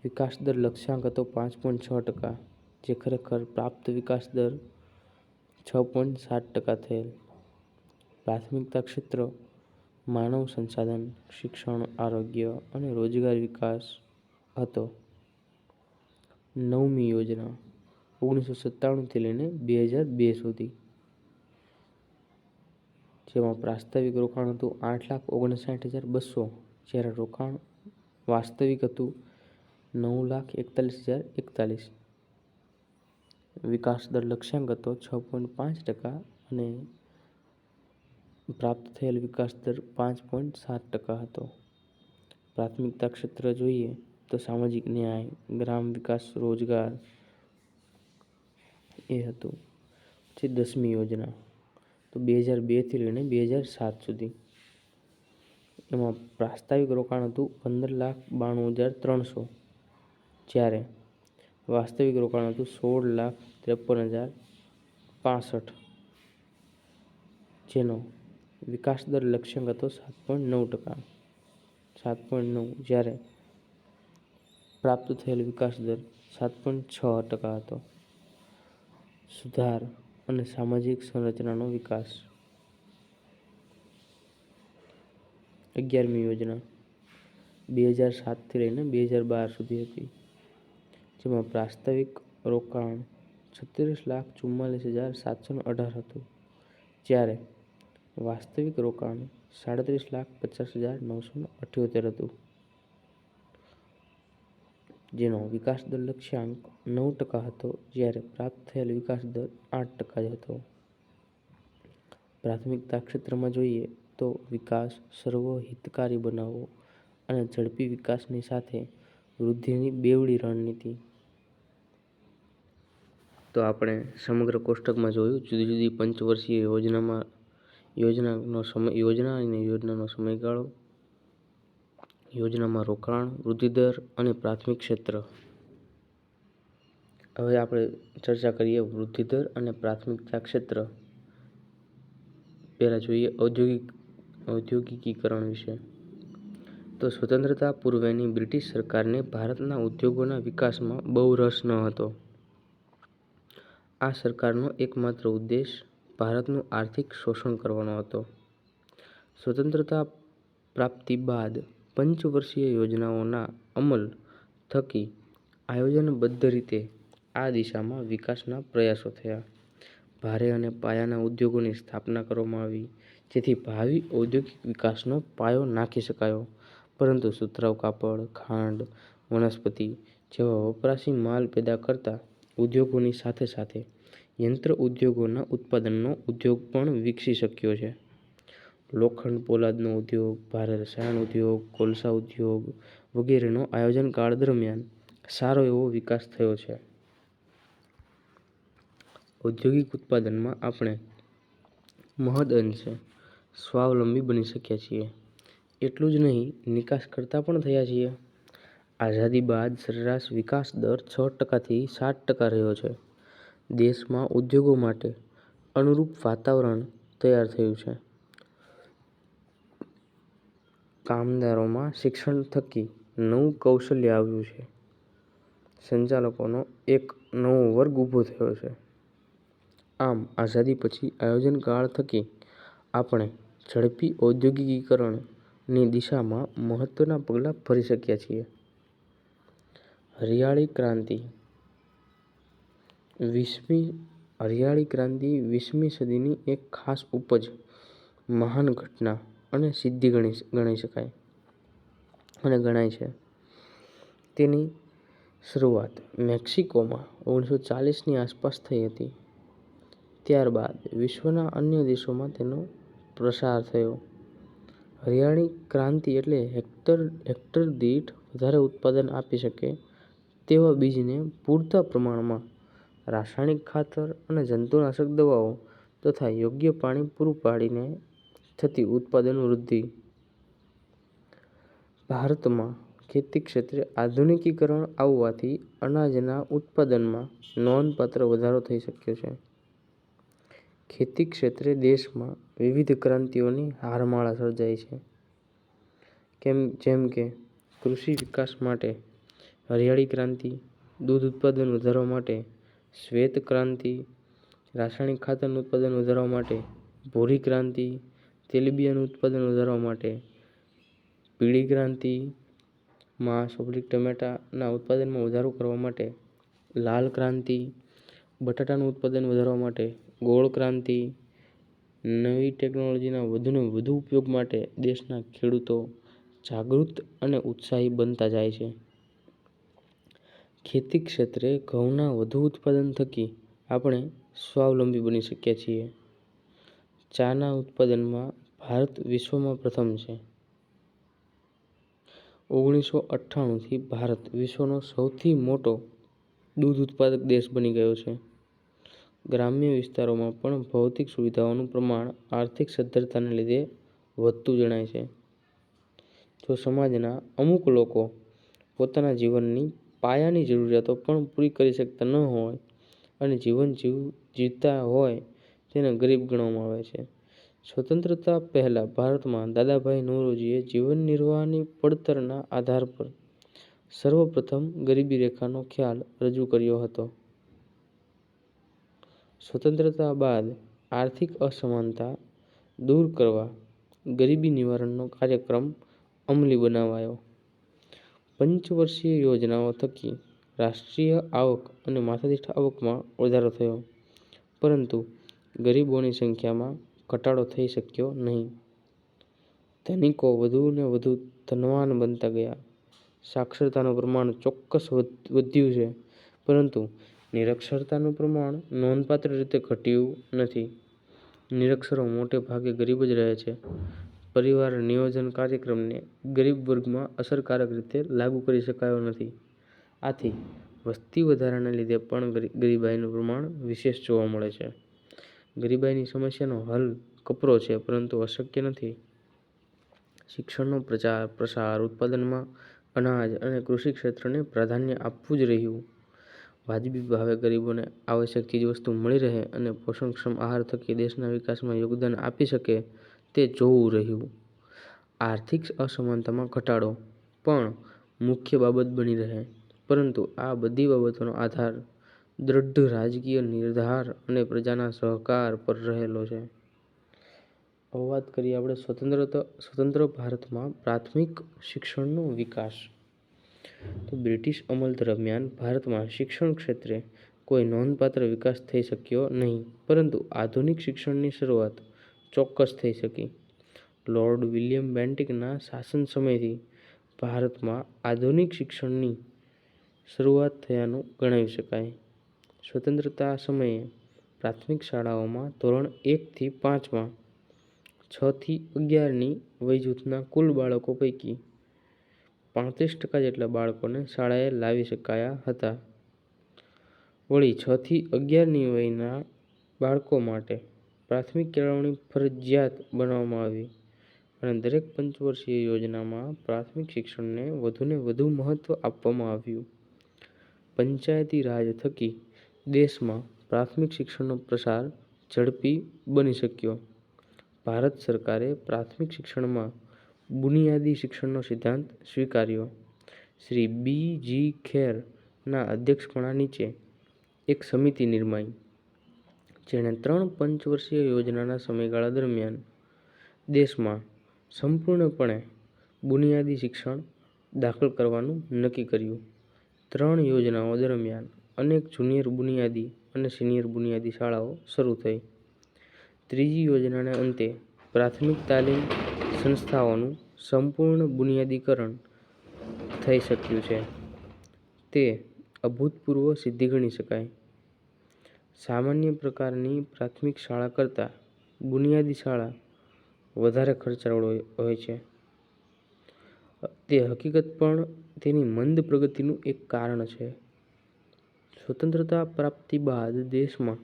વિકાસ દર લક્ષ્યાંક હતો 5.6%, જે ખરેખર પ્રાપ્ત વિકાસ દર 6.7% થયેલ. પ્રાથમિકતા ક્ષેત્ર માનવ સંસાધન, શિક્ષણ, આરોગ્ય અને રોજગાર વિકાસ હતો. 9મી યોજના 1997 થી લઈને 2002 સુધી, જેમાં પ્રાસ્તાવિક રોકાણ હતું 8,59,200, જ્યારે રોકાણ વાસ્તવિક હતું 9,41,041. વિકાસ દર લક્ષ્યાંક હતો 6.5% અને પ્રાપ્ત થયેલ વિકાસ દર 5.7% હતો. પ્રાથમિકતા ક્ષેત્ર જોઈએ તો સામાજિક ન્યાય, ગ્રામ વિકાસ, રોજગાર એ હતું. પછી 10મી યોજના તો 2002 થી લઈને 2007 સુધી, એમાં પ્રાસ્તાવિક રોકાણ હતું 15,92,300, જ્યારે વાસ્તવિક રોકાણ હતું 16,53,065, જેનો વિકાસ દર લક્ષ્યાંક હતો 7.9%, જ્યારે પ્રાપ્ત થયેલ વિકાસ દર 7.6% હતો. સુધાર અને સામાજિક સંરચનાનો વિકાસ. 11મી યોજના 2007 થી લઈને 2012 સુધી હતી, જેમાં પ્રાસ્તાવિક રોકાણ 36,44,718 હતું, જ્યારે વાસ્તવિક રોકાણ 37,50,978 હતું. જેનો વિકાસ દર લક્ષ્યાંક 9% હતો, જ્યારે પ્રાપ્ત થયેલ વિકાસ દર 8% જ હતો. પ્રાથમિકતા ક્ષેત્રમાં જોઈએ તો વિકાસ સર્વહિતકારી બનાવવો અને ઝડપી વિકાસની સાથે વૃદ્ધિની બેવડી રણનીતિ. તો આપણે સમગ્ર કોષ્ટકમાં જોયું જુદી જુદી પંચવર્ષીય યોજના અને યોજનાનો સમયગાળો, યોજનામાં રોકાણ, વૃદ્ધિદર અને પ્રાથમિક ક્ષેત્ર. હવે આપણે ચર્ચા કરીએ વૃદ્ધિદર અને પ્રાથમિકતા ક્ષેત્ર. પહેલા જોઈએ ઔદ્યોગિકીકરણ વિશે. તો સ્વતંત્રતા પૂર્વેની બ્રિટિશ સરકારને ભારતના ઉદ્યોગોના વિકાસમાં બહુ રસ ન હતો. આ સરકારનો એકમાત્ર ઉદ્દેશ ભારતનું આર્થિક શોષણ કરવાનો હતો. સ્વતંત્રતા પ્રાપ્તિ બાદ પંચવર્ષીય યોજનાઓના અમલ થકી આયોજનબદ્ધ રીતે આ દિશામાં વિકાસના પ્રયાસો થયા. ભારે અને પાયાના ઉદ્યોગોની સ્થાપના કરવામાં આવી, જેથી ભાવિ ઔદ્યોગિક વિકાસનો પાયો નાખી શકાયો. પરંતુ સુતરાઉ કાપડ, ખાંડ, વનસ્પતિ જેવા વપરાશી માલ પેદા કરતા ઉદ્યોગોની સાથે સાથે યંત્ર ઉદ્યોગોના ઉત્પાદનનો ઉદ્યોગ પણ વિકસી શક્યો છે. લોખંડ પોલાદનો ઉદ્યોગ, ભારે રસાયણ ઉદ્યોગ, કોલસા ઉદ્યોગ વગેરેનો આયોજનકાળ દરમિયાન સારો એવો વિકાસ થયો છે. ઔદ્યોગિક ઉત્પાદનમાં આપણે મહદઅંશે સ્વાવલંબી બની શક્યા છીએ. એટલું જ નહીં, નિકાસ કરતા પણ થયા છીએ. આઝાદી બાદ સરેરાશ વિકાસ દર 6% થી 7% રહ્યો છે. દેશમાં ઉદ્યોગો માટે અનુરૂપ વાતાવરણ તૈયાર થયું છે. કામદારોમાં શિક્ષણ થકી નવું કૌશલ્ય આવ્યું છે. સંચાલકોનો એક નવો વર્ગ ઊભો થયો છે. આમ આઝાદી પછી આયોજન કાળ થકી આપણે ઝડપી ઔદ્યોગિકીકરણની દિશામાં મહત્વના પગલાં ભરી શક્યા છીએ. હરિયાળી ક્રાંતિ. હરિયાળી ક્રાંતિ 20મી સદીની એક ખાસ ઉપજ, મહાન ઘટના અને સિદ્ધિ ગણાય છે. તેની શરૂઆત મેક્સિકોમાં 1940ની આસપાસ થઈ હતી. ત્યારબાદ વિશ્વના અન્ય દેશોમાં તેનો પ્રસાર થયો. હરિયાળી ક્રાંતિ એટલે હેક્ટર દીઠ વધારે ઉત્પાદન આપી શકે તેવા બીજને પૂરતા પ્રમાણમાં રાસાયણિક ખાતર અને જંતુનાશક દવાઓ તથા યોગ્ય પાણી પૂરું પાડીને થતી ઉત્પાદન વૃદ્ધિ. ભારતમાં ખેતી ક્ષેત્રે આધુનિકીકરણ આવવાથી અનાજના ઉત્પાદનમાં નોંધપાત્ર વધારો થઈ શક્યો છે. ખેતી ક્ષેત્રે દેશમાં વિવિધ ક્રાંતિઓની હારમાળા સર્જાઈ છે. જેમ કે કૃષિ વિકાસ માટે હરિયાળી ક્રાંતિ, દૂધ ઉત્પાદન વધારવા માટે શ્વેત ક્રાંતિ, રાસાયણિક ખાતરનું ઉત્પાદન વધારવા માટે ભૂરી ક્રાંતિ, તેલીબિયાંનું ઉત્પાદન વધારવા માટે પીળી ક્રાંતિ, માંસ/ટમેટાના ઉત્પાદનમાં વધારો કરવા માટે લાલ ક્રાંતિ, બટાટાનું ઉત્પાદન વધારવા માટે ગોળ ક્રાંતિ. નવી ટેકનોલોજીના વધુને વધુ ઉપયોગ માટે દેશના ખેડૂતો જાગૃત અને ઉત્સાહી બનતા જાય છે. ખેતી ક્ષેત્રે ઘઉંના વધુ ઉત્પાદન થકી આપણે સ્વાવલંબી બની શક્યા છીએ. ચાના ઉત્પાદનમાં ભારત વિશ્વમાં પ્રથમ છે. 1998થી ભારત વિશ્વનો સૌથી મોટો દૂધ ઉત્પાદક દેશ બની ગયો છે. ગ્રામ્ય વિસ્તારોમાં પણ ભૌતિક સુવિધાઓનું પ્રમાણ આર્થિક સદ્ધરતાને લીધે વધતું જણાય છે. જો સમાજના અમુક લોકો પોતાના જીવનની પાયાની જરૂરિયાતો પણ પૂરી કરી શકતા ન હોય અને જીવન જીવતા હોય તેને ગરીબ ગણવામાં આવે છે. સ્વતંત્રતા પહેલા ભારતમાં દાદાભાઈ નૌરોજીએ જીવન નિર્વાહની પડતરના આધાર પર સર્વપ્રથમ ગરીબી રેખાનો ખ્યાલ રજૂ કર્યો હતો. સ્વતંત્રતા બાદ આર્થિક અસમાનતા દૂર કરવા ગરીબી નિવારણનો કાર્યક્રમ અમલી બનાવાયો. પંચવર્ષીય યોજનાઓ થકી રાષ્ટ્રીય આવક અને માથાદીઠ આવકમાં વધારો થયો, પરંતુ ગરીબોની સંખ્યામાં ઘટાડો થઈ શક્યો નહીં. ધનિકો વધુને વધુ ધનવાન બનતા ગયા. સાક્ષરતાનું પ્રમાણ ચોક્કસ વધ્યું છે, પરંતુ નિરક્ષરતાનું પ્રમાણ નોંધપાત્ર રીતે ઘટ્યું નથી. નિરક્ષરો મોટે ભાગે ગરીબ જ રહે છે. પરિવાર નિયોજન કાર્યક્રમને ગરીબ વર્ગમાં અસરકારક રીતે લાગુ કરી શકાયો નથી. આથી વસ્તી વધારાને લીધે પણ ગરીબાઈનું પ્રમાણ વિશેષ જોવા મળે છે. ગરીબાઈની સમસ્યાનો હલ કપરો છે, પરંતુ અશક્ય નથી. શિક્ષણનો પ્રસાર, ઉત્પાદનમાં અનાજ અને કૃષિ ક્ષેત્રને પ્રાધાન્ય આપવું જ રહ્યું. વાજબી ભાવે ગરીબોને આવશ્યક ચીજવસ્તુ મળી રહે અને પોષણક્ષમ આહાર થકી દેશના વિકાસમાં યોગદાન આપી શકે તે જોવું રહ્યું. આર્થિક અસમાનતામાં ઘટાડો પણ મુખ્ય બાબત બની રહે, પરંતુ આ બધી બાબતોનો આધાર દ્રઢ રાજકીય નિર્ધાર અને પ્રજાના સહકાર પર રહેલો છે. હવે વાત કરીએ આપણે સ્વતંત્ર ભારતમાં પ્રાથમિક શિક્ષણનો વિકાસ. તો બ્રિટિશ અમલ દરમિયાન ભારતમાં શિક્ષણ ક્ષેત્રે કોઈ નોંધપાત્ર વિકાસ થઈ શક્યો નહીં, પરંતુ આધુનિક શિક્ષણની શરૂઆત ચોક્કસ થઈ શકી. લોર્ડ વિલિયમ બેન્ટિકના શાસન સમયથી ભારતમાં આધુનિક શિક્ષણની શરૂઆત થયાનું ગણાવી શકાય. સ્વતંત્રતા સમયે પ્રાથમિક શાળાઓમાં ધોરણ 1થી 5માં 6થી 11ની વયજૂથના કુલ બાળકો પૈકી 35% જેટલા બાળકોને શાળાએ લાવી શકાયા હતા. વળી 6થી 11ની વયના બાળકો માટે પ્રાથમિક કેળવણી ફરજિયાત બનાવવામાં આવી અને દરેક પંચવર્ષીય યોજનામાં પ્રાથમિક શિક્ષણને વધુને વધુ મહત્વ આપવામાં આવ્યું. પંચાયતી રાજ થકી દેશમાં પ્રાથમિક શિક્ષણનો પ્રસાર ઝડપી બની શક્યો. ભારત સરકારે પ્રાથમિક શિક્ષણમાં બુનિયાદી શિક્ષણનો સિદ્ધાંત સ્વીકાર્યો. શ્રી બી. જી. ખેર ના અધ્યક્ષપણા નીચે એક સમિતિ નિર્માઈ, જેણે 3 પંચવર્ષીય યોજનાના સમયગાળા દરમિયાન દેશમાં સંપૂર્ણપણે બુનિયાદી શિક્ષણ દાખલ કરવાનું નક્કી કર્યું. 3 યોજનાઓ દરમિયાન અનેક જુનિયર બુનિયાદી અને સિનિયર બુનિયાદી શાળાઓ શરૂ થઈ. ત્રીજી યોજનાને અંતે પ્રાથમિક તાલીમ સંસ્થાઓનું સંપૂર્ણ બુનિયાદીકરણ થઈ શક્યું છે. તે અભૂતપૂર્વ સિદ્ધિ ગણી શકાય. સામાન્ય પ્રકારની પ્રાથમિક શાળા કરતાં બુનિયાદી શાળા વધારે ખર્ચાળ હોય છે. તે હકીકત પણ તેની મંદ પ્રગતિનું એક કારણ છે. સ્વતંત્રતા પ્રાપ્તિ બાદ દેશમાં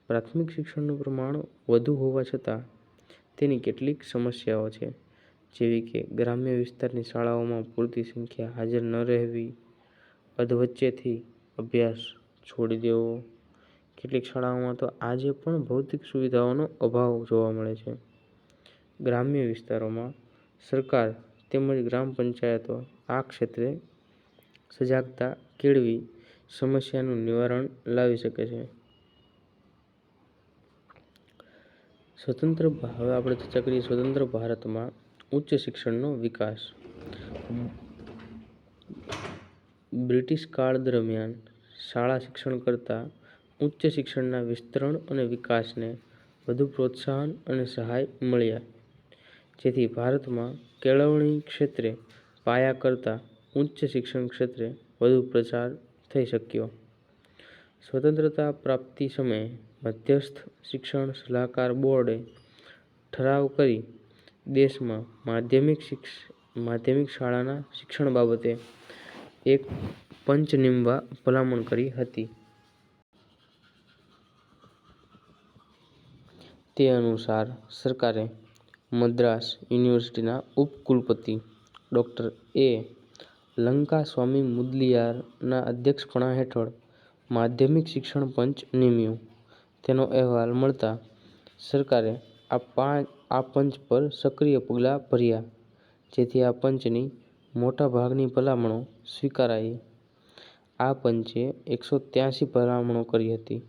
પ્રાથમિક શિક્ષણનું પ્રમાણ વધુ હોવા છતાં તેની કેટલીક સમસ્યાઓ છે, જેવી કે ગ્રામ્ય વિસ્તારની શાળાઓમાં પૂરતી સંખ્યા હાજર ન રહેવી, અધવચ્ચેથી અભ્યાસ છોડી દેવો. કેટલીક શાળાઓમાં તો આજે પણ ભૌતિક સુવિધાઓનો અભાવ જોવા મળે છે. ગ્રામ્ય વિસ્તારોમાં સરકાર તેમજ ગ્રામ પંચાયતો આ ક્ષેત્રે સજાગતા કેળવી સમસ્યાનું નિવારણ લાવી શકે છે. હવે આપણે ચર્ચા કરીએ સ્વતંત્ર ભારતમાં ઉચ્ચ શિક્ષણનો વિકાસ. બ્રિટિશ કાળ દરમિયાન શાળા શિક્ષણ કરતાં ઉચ્ચ શિક્ષણના વિસ્તરણ અને વિકાસને વધુ પ્રોત્સાહન અને સહાય મળ્યા, જેથી ભારતમાં કેળવણી ક્ષેત્રે પાયા કરતાં ઉચ્ચ શિક્ષણ ક્ષેત્રે વધુ પ્રચાર થઈ શક્યો. સ્વતંત્રતા પ્રાપ્તિ સમયે મધ્યસ્થ શિક્ષણ સલાહકાર બોર્ડે ઠરાવ કરી દેશમાં માધ્યમિક શાળાના શિક્ષણ બાબતે એક પંચ નીમવા ભલામણ કરી હતી. તે અનુસાર સરકારે મદ્રાસ યુનિવર્સિટીના ઉપકુલપતિ ડૉ. એ. લંકાસ્વામી મુદલિયારના અધ્યક્ષપણા હેઠળ માધ્યમિક શિક્ષણ પંચ નીમ્યું. તેનો અહેવાલ મળતા સરકારે આ પંચ પર સક્રિય પગલાં ભર્યા, જેથી આ પંચની મોટાભાગની ભલામણો સ્વીકારાઈ. આ પંચે 183 ભલામણો કરી હતી.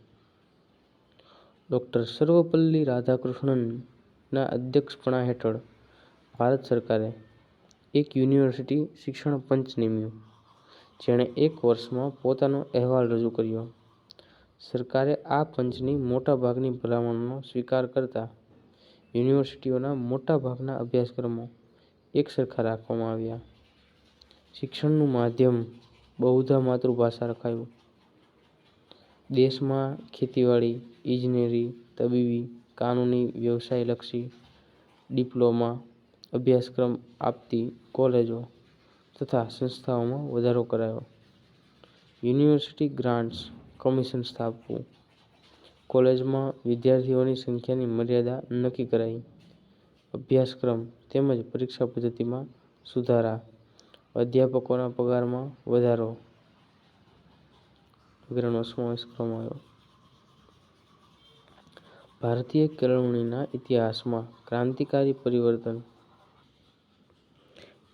ડૉ. સર્વપલ્લી રાધાકૃષ્ણનના અધ્યક્ષપણા હેઠળ ભારત સરકારે એક યુનિવર્સિટી શિક્ષણ પંચ નીમ્યું, જેણે 1 વર્ષમાં પોતાનો અહેવાલ રજૂ કર્યો. સરકારે આ પંચની મોટાભાગની ભલામણોનો સ્વીકાર કરતા યુનિવર્સિટીઓના મોટાભાગના અભ્યાસક્રમો એકસરખા રાખવામાં આવ્યા. શિક્ષણનું માધ્યમ બહુધા માતૃભાષા રખાયું. દેશમાં ખેતીવાડી, ઇજનેરી, તબીબી, કાનૂની, વ્યવસાયલક્ષી, ડિપ્લોમા અભ્યાસક્રમ આપતી કોલેજો તથા સંસ્થાઓમાં વધારો કરાયો. યુનિવર્સિટી ગ્રાન્ટ્સ કમિશન સ્થાપવું. કોલેજમાં વિદ્યાર્થીઓની સંખ્યાની મર્યાદા નક્કી કરાઈ. અભ્યાસક્રમ તેમજ પરીક્ષા પદ્ધતિમાં સુધારા. અધ્યાપકોના પગારમાં વધારો વગેરેનો સમાવેશ કરવામાં આવ્યો. ભારતીય કેળવણીના ઇતિહાસમાં ક્રાંતિકારી પરિવર્તન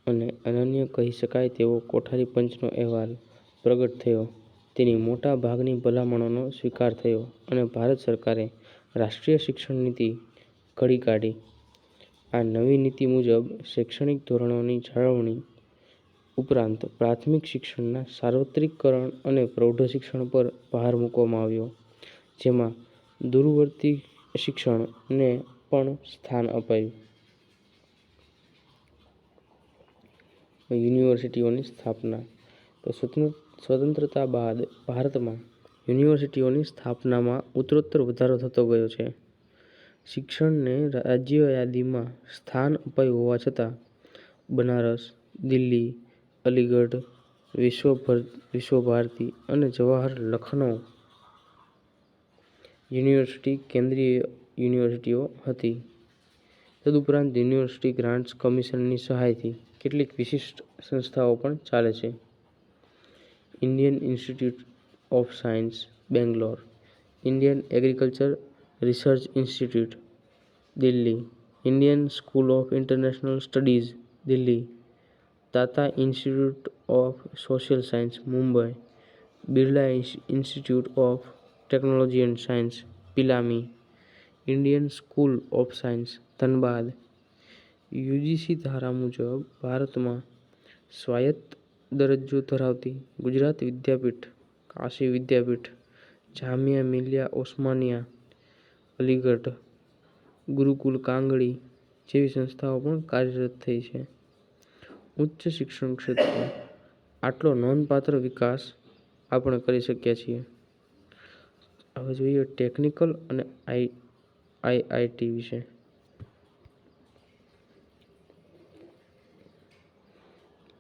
અને અનન્ય કહી શકાય તેવો કોઠારી પંચનો અહેવાલ પ્રગટ થયો. તેની મોટા ભાગની ભલામણોનો સ્વીકાર થયો અને ભારત સરકારે રાષ્ટ્રીય શિક્ષણ નીતિ ઘડી કાઢી. આ નવી નીતિ મુજબ શૈક્ષણિક ધોરણોની જાળવણી ઉપરાંત પ્રાથમિક શિક્ષણના સાર્વત્રિકકરણ અને પ્રૌઢ શિક્ષણ પર ભાર મૂકવામાં આવ્યો, જેમાં દૂરવર્તી શિક્ષણને પણ સ્થાન અપાયું. યુનિવર્સિટીઓની સ્થાપના. સ્વતંત્રતા બાદ ભારતમાં યુનિવર્સિટીઓની સ્થાપનામાં ઉત્તરોત્તર વધારો થતો ગયો છે. શિક્ષણને રાજ્ય યાદીમાં સ્થાન અપાયું હોવા છતાં બનારસ, દિલ્હી, અલીગઢ, વિશ્વભારતી અને જવાહર લખનૌ યુનિવર્સિટી કેન્દ્રીય યુનિવર્સિટીઓ હતી. તદુપરાંત યુનિવર્સિટી ગ્રાન્ટ્સ કમિશનની સહાયથી કેટલીક વિશિષ્ટ સંસ્થાઓ પણ ચાલે છે. Indian Institute of Science, Bangalore. Indian Agriculture Research Institute, Delhi. Indian School of International Studies, Delhi. Tata Institute of Social Science, Mumbai. Birla Institute of Technology and Science Pilani, Indian School of Science Dhanbad. UGC ધારા મુજબ ભારતમાં સ્વાયત્ત દરજ્જો ધરાવતી ગુજરાત વિદ્યાપીઠ, કાશી વિદ્યાપીઠ, જામિયા મિલિયા ઓસ્માનિયા અલીગઢ, ગુરુકુલ કાંગડી જેવી સંસ્થાઓ પણ કાર્યરત થઈ છે. ઉચ્ચ શિક્ષણ ક્ષેત્રે આટલો નોંધપાત્ર વિકાસ આપણે કરી શક્યા છીએ. હવે જોઈએ ટેકનિકલ અને આઈઆઈટી વિશે.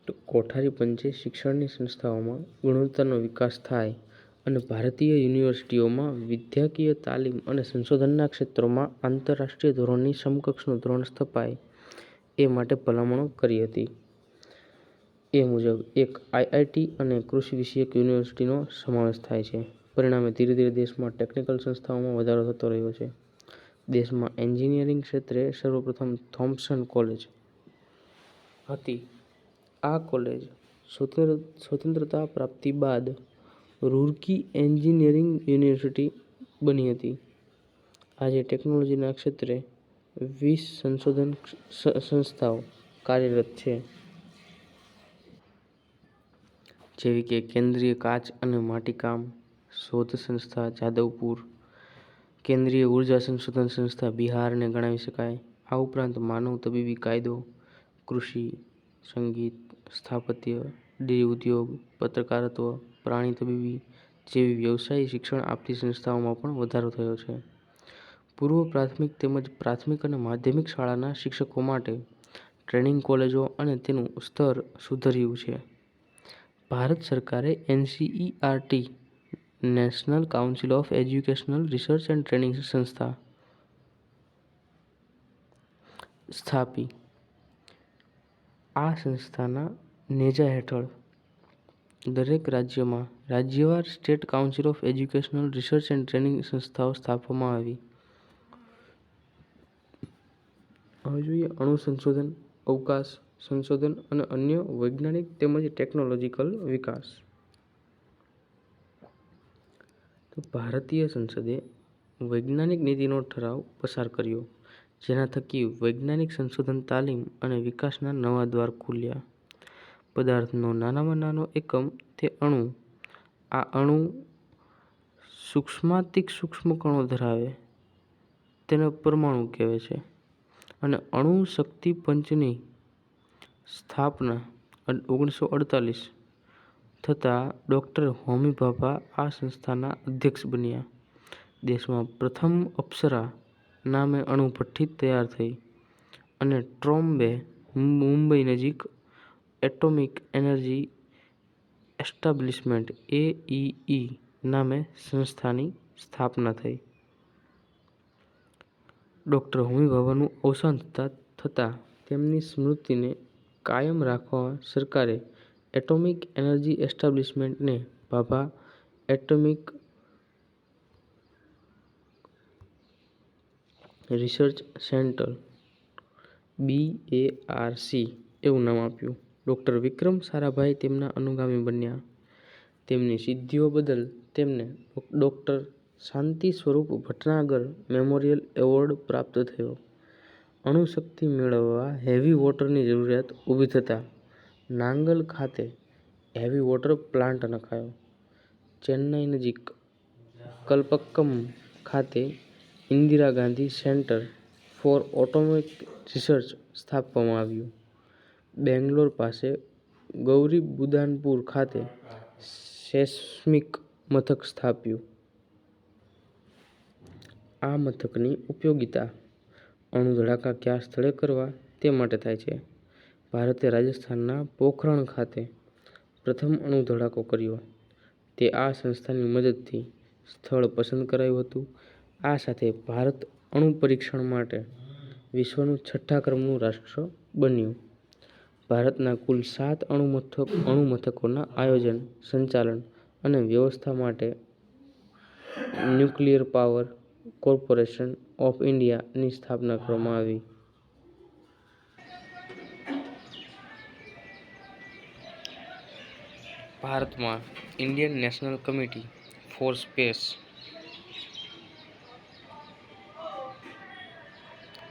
તો કોઠારી પંચે શિક્ષણની સંસ્થાઓમાં ગુણવત્તાનો વિકાસ થાય અને ભારતીય યુનિવર્સિટીઓમાં વિદ્યાકીય તાલીમ અને સંશોધનના ક્ષેત્રોમાં આંતરરાષ્ટ્રીય ધોરણની સમકક્ષનું ધોરણ સ્થપાય એ માટે ભલામણો કરી હતી. એ મુજબ એક આઈઆઈટી અને કૃષિ વિષયક યુનિવર્સિટીનો સમાવેશ થાય છે. પરિણામે ધીરે ધીરે દેશમાં ટેકનિકલ સંસ્થાઓમાં વધારો થતો રહ્યો છે. દેશમાં એન્જિનિયરિંગ ક્ષેત્રે સર્વપ્રથમ થોમ્પસન કોલેજ હતી. આ કોલેજ સ્વતંત્રતા પ્રાપ્તિ બાદ રૂરકી એન્જિનિયરિંગ યુનિવર્સિટી બની હતી. આજે ટેકનોલોજીના ક્ષેત્રે 20 સંશોધન સંસ્થાઓ કાર્યરત છે, જેવી કે કેન્દ્રીય કાચ અને માટીકામ શોધ સંસ્થા જાદવપુર, કેન્દ્રીય ઉર્જા સંશોધન સંસ્થા બિહારને ગણાવી શકાય. આ ઉપરાંત માનવ તબીબી કાયદો, કૃષિ, સંગીત, સ્થાપત્ય, ડેરી ઉદ્યોગ, પત્રકારત્વ, પ્રાણી તબીબી જેવી વ્યવસાયી શિક્ષણ આપતી સંસ્થાઓમાં પણ વધારો થયો છે. પૂર્વ પ્રાથમિક તેમજ પ્રાથમિક અને માધ્યમિક શાળાના શિક્ષકો માટે ટ્રેનિંગ કોલેજો અને તેનું સ્તર સુધર્યું છે. ભારત સરકારે NCERT National Council of Educational Research and Training સંસ્થા સ્થાપી. આ સંસ્થાના નેજા હેઠળ દરેક રાજ્યમાં રાજ્યવાર State Council of Educational Research and Training સંસ્થાઓ સ્થાપવામાં આવી. હવે જોઈએ અણુ સંશોધન, અવકાશ સંશોધન અને અન્ય વૈજ્ઞાનિક તેમજ ટેકનોલોજીકલ વિકાસ. તો ભારતીય સંસદે વૈજ્ઞાનિક નીતિનો ઠરાવ પસાર કર્યો, જેના થકી વૈજ્ઞાનિક સંશોધન, તાલીમ અને વિકાસના નવા દ્વાર ખુલ્યા. પદાર્થનો નાનામાં નાનો એકમ તે અણુ. આ અણુ સૂક્ષ્માતિસૂક્ષ્મ કણો ધરાવે તેને પરમાણુ કહેવાય છે. અને અણુ શક્તિ પંચની સ્થાપના 1948 થતાં ડૉક્ટર હોમી ભાભા આ સંસ્થાના અધ્યક્ષ બન્યા. દેશમાં પ્રથમ અપ્સરા નામે અણુ ભઠ્ઠી તૈયાર થઈ અને ટ્રોમ્બે, મુંબઈ નજીક એટોમિક એનર્જી એસ્ટાબ્લિશમેન્ટ એઈઈ નામે સંસ્થાની સ્થાપના થઈ. ડૉક્ટર હોમી ભાભાનું અવસાન થતાં તેમની સ્મૃતિને કાયમ રાખવા સરકારે એટોમિક એનર્જી એસ્ટાબ્લિશમેન્ટને Bhabha Atomic Research Centre BARC એવું નામ આપ્યું. ડૉક્ટર વિક્રમ સારાભાઈ તેમના અનુગામી બન્યા. તેમની સિદ્ધિઓ બદલ તેમને ડૉક્ટર શાંતિ સ્વરૂપ ભટનાગર મેમોરિયલ એવોર્ડ પ્રાપ્ત થયો. અણુશક્તિ મેળવવા હેવી વોટરની જરૂરિયાત ઊભી થતાં નાંગલ ખાતે હેવી વોટર પ્લાન્ટ નખાયો. ચેન્નઈ નજીક કલ્પક્કમ ખાતે Indira Gandhi centre for atomic research સ્થાપવામાં આવ્યું. બેંગ્લોર પાસે ગૌરીબુદાનપુર ખાતે સેસ્મિક મથક સ્થાપ્યું. આ મથકની ઉપયોગિતા અણુ ધડાકા કયા સ્થળે કરવા તે માટે થાય છે. ભારતે રાજસ્થાનના પોખરણ ખાતે પ્રથમ અણુ ધડાકો કર્યો. તે આ સંસ્થાની મદદથી સ્થળ પસંદ કરાયું હતું. આ સાથે ભારત અણુ પરીક્ષણ માટે વિશ્વનું 6થા ક્રમનું રાષ્ટ્ર બન્યું. ભારતના કુલ 7 અણુ મથકોના આયોજન, સંચાલન અને વ્યવસ્થા માટે ન્યુક્લિયર પાવર કોર્પોરેશન ઓફ ઇન્ડિયાની સ્થાપના કરવામાં આવી. ભારતમાં Indian National Committee for Space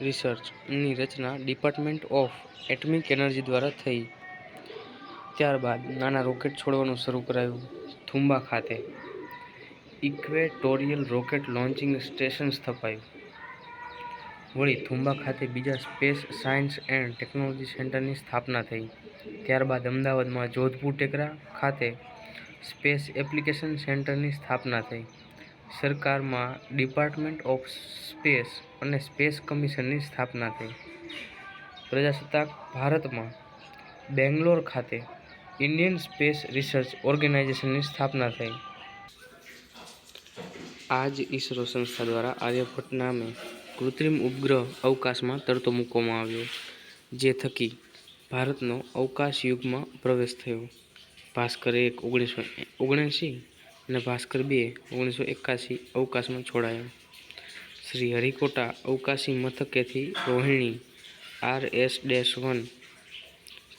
રિસર્ચની રચના ડિપાર્ટમેન્ટ ઓફ એટમિક એનર્જી દ્વારા થઈ. ત્યારબાદ નાના રોકેટ છોડવાનું શરૂ કરાયું. થુંબા ખાતે ઇક્વેટોરિયલ રોકેટ લોન્ચિંગ સ્ટેશન સ્થપાયું. વળી થુંબા ખાતે બીજા સ્પેસ સાયન્સ એન્ડ ટેકનોલોજી સેન્ટરની સ્થાપના થઈ. ત્યારબાદ અમદાવાદમાં જોધપુર ટેકરા ખાતે સ્પેસ એપ્લિકેશન સેન્ટરની સ્થાપના થઈ. સરકારમાં ડિપાર્ટમેન્ટ ઓફ સ્પેસ અને સ્પેસ કમિશનની સ્થાપના થઈ. પ્રજાસત્તાક ભારતમાં બેંગ્લોર ખાતે ઇન્ડિયન સ્પેસ રિસર્ચ ઓર્ગેનાઇઝેશનની સ્થાપના થઈ. આ જ ઇસરો સંસ્થા દ્વારા આર્યભટ્ટ નામે કૃત્રિમ ઉપગ્રહ અવકાશમાં તરતો મૂકવામાં આવ્યો, જે થકી ભારતનો અવકાશ યુગમાં પ્રવેશ થયો. ભાસ્કર 1 1979 અને ભાસ્કર 2 1981 અવકાશમાં છોડાયા. શ્રી હરિકોટા અવકાશી મથકેથી રોહિણી RS-1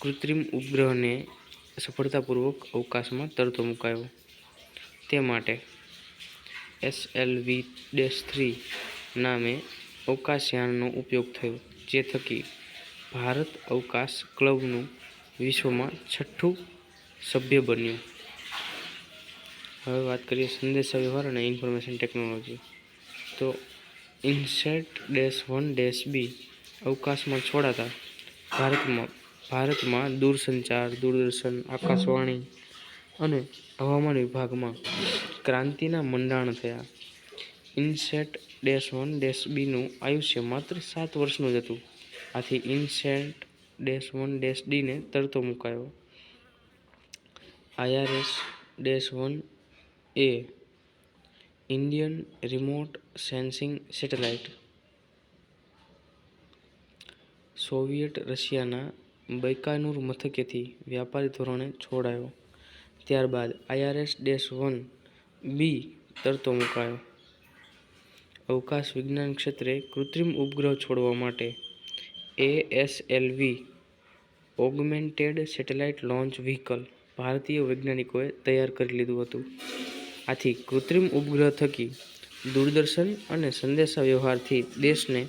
કૃત્રિમ ઉપગ્રહને સફળતાપૂર્વક અવકાશમાં તરતો મુકાયો. તે માટે SLV-3 નામે અવકાશયાનનો ઉપયોગ થયો, જે થકી ભારત અવકાશ ક્લબનું વિશ્વમાં 6થું સભ્ય બન્યું. હવે વાત કરીએ સંદેશાવ્યવહાર અને ઇન્ફોર્મેશન ટેકનોલોજી. તો INSAT-1-B અવકાશમાં છોડાતા ભારતમાં દૂરસંચાર, દૂરદર્શન, આકાશવાણી અને હવામાન વિભાગમાં ક્રાંતિના મંડાણ થયા. INSAT-1-Bનું આયુષ્ય માત્ર 7 વર્ષનું જ હતું. આથી INSAT-1-Dને તરતો મુકાયો. IRS-1 એ Indian remote sensing satellite Soviet રશિયાના બૈકાનુર મથકેથી વ્યાપારી ધોરણે છોડાયો. ત્યારબાદ IRS-1B તરતો મુકાયો. અવકાશ વિજ્ઞાન ક્ષેત્રે કૃત્રિમ ઉપગ્રહ છોડવા માટે ASLV augmented satellite launch vehicle ભારતીય વૈજ્ઞાનિકોએ તૈયાર કરી લીધું હતું. આથી કૃત્રિમ ઉપગ્રહ થકી દૂરદર્શન અને સંદેશાવ્યવહારથી દેશને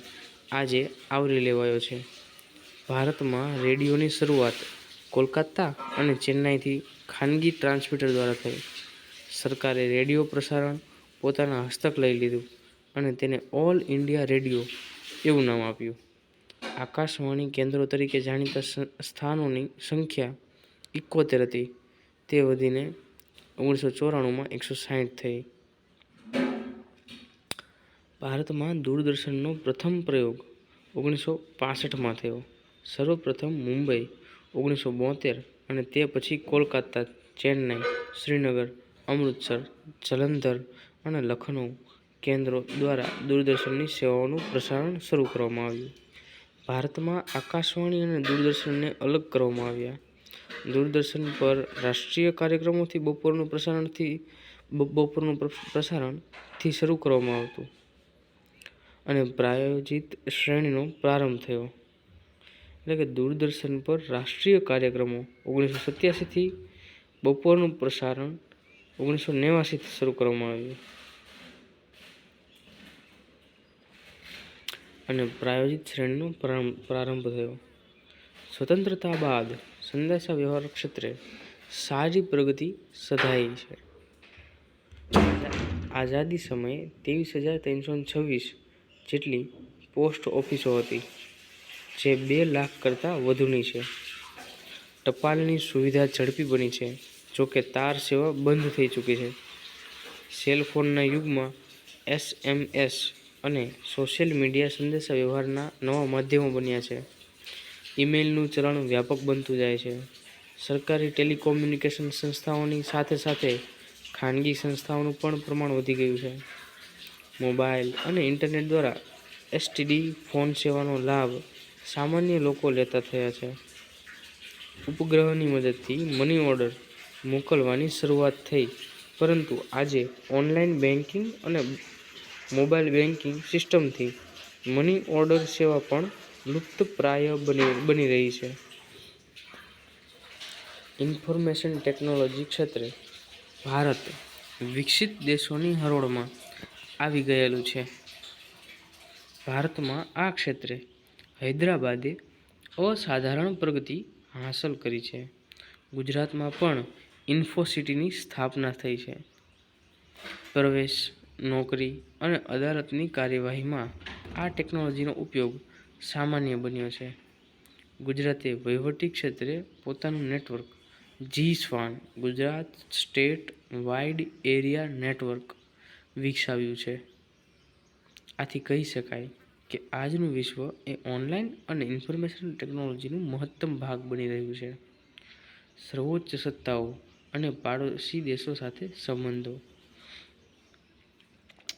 આજે આવરી લેવાયો છે. ભારતમાં રેડિયોની શરૂઆત કોલકાતા અને ચેન્નાઈથી ખાનગી ટ્રાન્સમીટર દ્વારા થઈ. સરકારે રેડિયો પ્રસારણ પોતાના હસ્તક લઈ લીધું અને તેને ઓલ ઇન્ડિયા રેડિયો એવું નામ આપ્યું. આકાશવાણી કેન્દ્રો તરીકે જાણીતા સ્થાનોની સંખ્યા 71 હતી, તે વધીને 1994માં 160 થઈ. ભારતમાં દૂરદર્શનનો પ્રથમ પ્રયોગ 1965માં થયો. સર્વપ્રથમ મુંબઈ 1972 અને તે પછી કોલકાતા, ચેન્નાઈ, શ્રીનગર, અમૃતસર, જલંધર અને લખનઉ કેન્દ્રો દ્વારા દૂરદર્શનની સેવાઓનું પ્રસારણ શરૂ કરવામાં આવ્યું. ભારતમાં આકાશવાણી અને દૂરદર્શનને અલગ કરવામાં આવ્યા. દૂરદર્શન પર રાષ્ટ્રીય કાર્યક્રમોથી બપોરનું પ્રસારણથી શરૂ કરવામાં આવતું અને પ્રાયોજિત શ્રેણીનો પ્રારંભ થયો. એટલે કે દૂરદર્શન પર રાષ્ટ્રીય કાર્યક્રમો 1987થી બપોરનું પ્રસારણ 1989થી શરૂ કરવામાં આવ્યું અને પ્રાયોજિત શ્રેણીનો પ્રારંભ થયો. સ્વતંત્રતા બાદ સંદેશાવ્યવહાર ક્ષેત્રે સારી પ્રગતિ સધાઈ છે. આઝાદી સમયે 23,326 જેટલી પોસ્ટ ઓફિસો હતી, જે 2 લાખ કરતાં વધુની છે. ટપાલની સુવિધા ઝડપી બની છે, જોકે તાર સેવા બંધ થઈ ચૂકી છે. સેલફોનના યુગમાં SMS અને સોશિયલ મીડિયા સંદેશાવ્યવહારના નવા માધ્યમો બન્યા છે. ઈમેલનું ચલણ વ્યાપક બનતું જાય છે. સરકારી ટેલિકોમ્યુનિકેશન સંસ્થાઓની સાથે સાથે ખાનગી સંસ્થાઓનું પણ પ્રમાણ વધી ગયું છે. મોબાઈલ અને ઇન્ટરનેટ દ્વારા STD ફોન સેવાનો લાભ સામાન્ય લોકો લેતા થયા છે. ઉપગ્રહની મદદથી મની ઓર્ડર મોકલવાની શરૂઆત થઈ, પરંતુ આજે ઓનલાઈન બેન્કિંગ અને મોબાઈલ બેન્કિંગ સિસ્ટમથી મની ઓર્ડર સેવા પણ લુપ્તપ્રાય બની રહી છે. ઇન્ફોર્મેશન ટેકનોલોજી ક્ષેત્રે ભારત વિકસિત દેશોની હરોળમાં આવી ગયેલું છે. ભારતમાં આ ક્ષેત્રે હૈદરાબાદે અસાધારણ પ્રગતિ હાંસલ કરી છે. ગુજરાતમાં પણ ઇન્ફોસિટીની સ્થાપના થઈ છે. પ્રવેશ, નોકરી અને અદાલતની કાર્યવાહીમાં આ ટેકનોલોજીનો ઉપયોગ સામાન્ય બન્યો છે. ગુજરાતે વહીવટી ક્ષેત્રે પોતાનું નેટવર્ક જી-સ્વાન Gujarat State Wide Area Network વિકસાવ્યું છે. આથી કહી શકાય કે આજનું વિશ્વ એ ઓનલાઈન અને ઇન્ફોર્મેશન ટેકનોલોજીનું મહત્તમ ભાગ બની રહ્યું છે. સર્વોચ્ચ સત્તાઓ અને પાડોશી દેશો સાથે સંબંધો.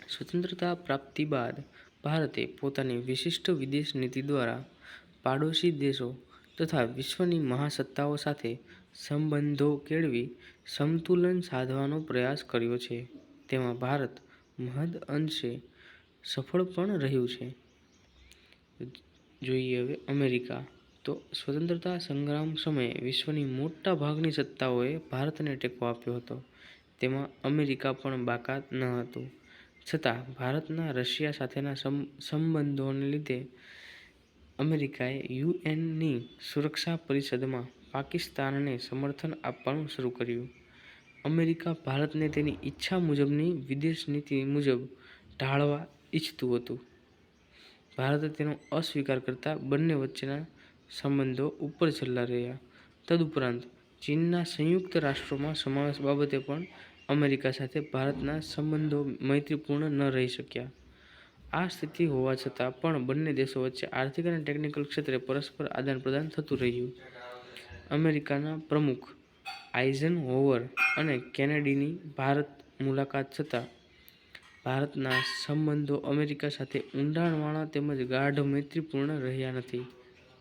સ્વતંત્રતા પ્રાપ્તિ બાદ ભારતે પોતાની વિશિષ્ટ વિદેશ નીતિ દ્વારા પાડોશી દેશો તથા વિશ્વની મહાસત્તાઓ સાથે સંબંધો કેળવી સમતુલન સાધવાનો પ્રયાસ કર્યો છે. તેમાં ભારત મહદ અંશે સફળ પણ રહ્યું છે. જોઈએ હવે અમેરિકા. તો સ્વતંત્રતા સંગ્રામ સમયે વિશ્વની મોટા ભાગની સત્તાઓએ ભારતને ટેકો આપ્યો હતો. તેમાં અમેરિકા પણ બાકાત ન હતું. છતાં ભારતના રશિયા સાથેના સંબંધોને લીધે અમેરિકાએ યુએનની સુરક્ષા પરિષદમાં પાકિસ્તાનને સમર્થન આપવાનું શરૂ કર્યું. અમેરિકા ભારતને તેની ઈચ્છા મુજબની વિદેશ નીતિ મુજબ ઢાળવા ઈચ્છતું હતું. ભારતે તેનો અસ્વીકાર કરતા બંને વચ્ચેના સંબંધો ઉપર છલ્લા રહ્યા. તદુપરાંત ચીનના સંયુક્ત રાષ્ટ્રોમાં સમાવેશ બાબતે પણ અમેરિકા સાથે ભારતના સંબંધો મૈત્રીપૂર્ણ ન રહી શક્યા. આ સ્થિતિ હોવા છતાં પણ બંને દેશો વચ્ચે આર્થિક અને ટેકનિકલ ક્ષેત્રે પરસ્પર આદાનપ્રદાન થતું રહ્યું. અમેરિકાના પ્રમુખ આઇઝનહોવર અને કેનેડીની ભારત મુલાકાત છતાં ભારતના સંબંધો અમેરિકા સાથે ઊંડાણવાળા તેમજ ગાઢ મૈત્રીપૂર્ણ રહ્યા નથી,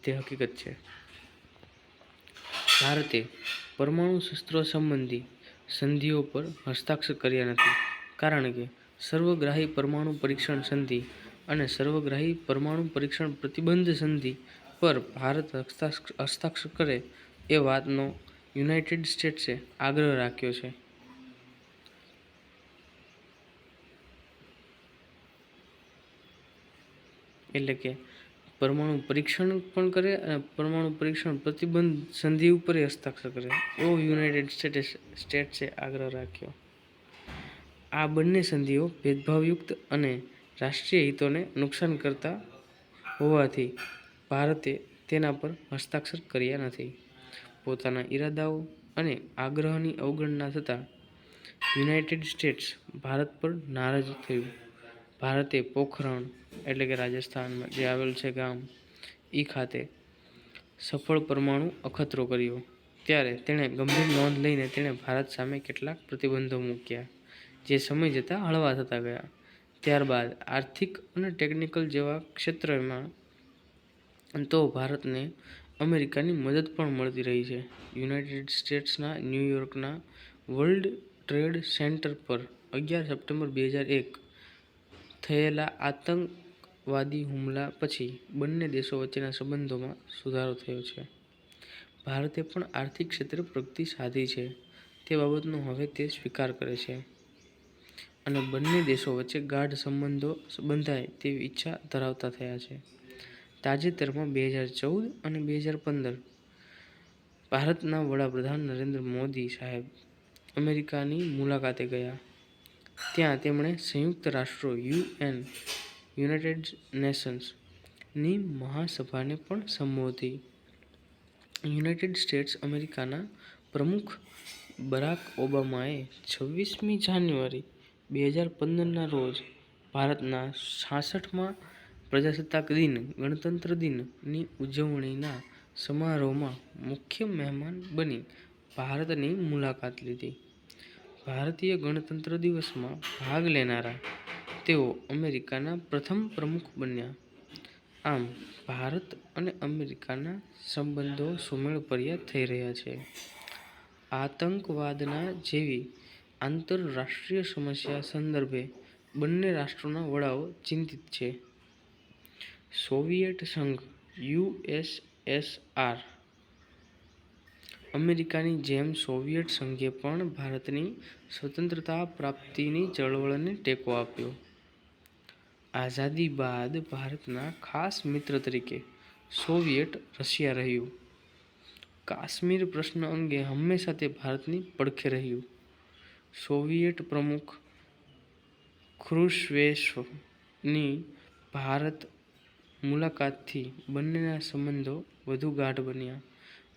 તે હકીકત છે. ભારતે પરમાણુ શસ્ત્રો સંબંધી સંધિઓ પર હસ્તાક્ષર કર્યા નથી, કારણ કે સર્વગ્રાહી પરમાણુ પરીક્ષણ સંધિ અને સર્વગ્રાહી પરમાણુ પરીક્ષણ પ્રતિબંધ સંધિ પર ભારત હસ્તાક્ષર કરે એ વાતનો યુનાઇટેડ સ્ટેટ્સે આગ્રહ રાખ્યો છે. એટલે કે પરમાણુ પરીક્ષણ પણ કરે અને પરમાણુ પરીક્ષણ પ્રતિબંધ સંધિ ઉપર હસ્તાક્ષર કરે એવો યુનાઇટેડ સ્ટેટ્સે આગ્રહ રાખ્યો. આ બંને સંધિઓ ભેદભાવયુક્ત અને રાષ્ટ્રીય હિતોને નુકસાન કરતા હોવાથી ભારતે તેના પર હસ્તાક્ષર કર્યા નથી. પોતાના ઇરાદાઓ અને આગ્રહની અવગણના થતાં યુનાઇટેડ સ્ટેટ્સ ભારત પર નારાજ થયું. ભારતે પોખરણ એટલે કે રાજસ્થાનમાં જે આવેલ છે ગામ ખાતે સફળ પરમાણુ અખતરો કર્યો. ત્યારે તેણે ગંભીર નોંધ લઈને તેણે ભારત સામે કેટલાક પ્રતિબંધો મૂક્યા, જે સમય જતાં હળવા થતા ગયા. ત્યારબાદ આર્થિક અને ટેકનિકલ જેવા ક્ષેત્રમાં તો ભારતને અમેરિકાની મદદ પણ મળતી રહી છે. યુનાઇટેડ સ્ટેટ્સના ન્યૂયોર્કના વર્લ્ડ ટ્રેડ સેન્ટર પર 11 સપ્ટેમ્બર 2001 થયેલા આતંકવાદી હુમલા પછી બંને દેશો વચ્ચેના સંબંધોમાં સુધારો થયો છે. ભારતે પણ આર્થિક ક્ષેત્રે પ્રગતિ સાધી છે તે બાબતનો હવે તે સ્વીકાર કરે છે અને બંને દેશો વચ્ચે ગાઢ સંબંધો બંધાય તેવી ઈચ્છા ધરાવતા થયા છે. તાજેતરમાં 2014 અને 2015 ભારતના વડાપ્રધાન નરેન્દ્ર મોદી સાહેબ અમેરિકાની મુલાકાતે ગયા. ત્યાં તેમણે સંયુક્ત રાષ્ટ્રો યુનાઇટેડ નેશન્સ ની મહાસભાને પણ સંબોધી. યુનાઇટેડ સ્ટેટ્સ અમેરિકાના પ્રમુખ બરાક ઓબામાએ 26મી જાન્યુઆરી 2015ના રોજ ભારતના 66મા પ્રજાસત્તાક દિન ગણતંત્ર દિન ની ઉજવણીના સમારોહમાં મુખ્ય મહેમાન બની ભારતની મુલાકાત લીધી. ભારતીય ગણતંત્ર દિવસમાં ભાગ લેનારા તેઓ અમેરિકાના પ્રથમ પ્રમુખ બન્યા. આમ ભારત અને અમેરિકાના સંબંધો સુમેળભર્યા થઈ રહ્યા છે. આતંકવાદના જેવી આંતરરાષ્ટ્રીય સમસ્યા સંદર્ભે બંને રાષ્ટ્રોના વડાઓ ચિંતિત છે. સોવિયેટ સંઘ યુએસએસઆર અમેરિકાની જેમ સોવિયત સંઘે પણ ભારતની સ્વતંત્રતા પ્રાપ્તિની ચળવળને ટેકો આપ્યો. આઝાદી બાદ ભારતના ખાસ મિત્ર તરીકે સોવિયત રશિયા રહ્યું. કાશ્મીર પ્રશ્ન અંગે હંમેશા તે ભારતની પડખે રહ્યું. સોવિયત પ્રમુખ ખ્રુશ્ચેવની ભારત મુલાકાતથી બંનેના સંબંધો વધુ ગાઢ બન્યા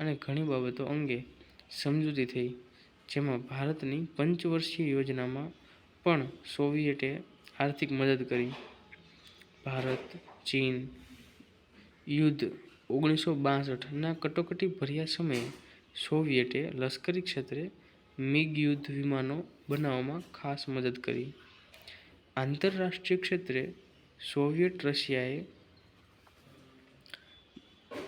અને ઘણી બાબતો અંગે સમજૂતી થઈ, જેમાં ભારતની પંચવર્ષીય યોજનામાં પણ સોવિયતે આર્થિક મદદ કરી. ભારત-ચીન યુદ્ધ 1962ના કટોકટીભર્યા સમયે સોવિયતે લશ્કરી ક્ષેત્રે મિગ યુદ્ધ વિમાનો બનાવવામાં ખાસ મદદ કરી. આંતરરાષ્ટ્રીય ક્ષેત્રે સોવિયત રશિયાએ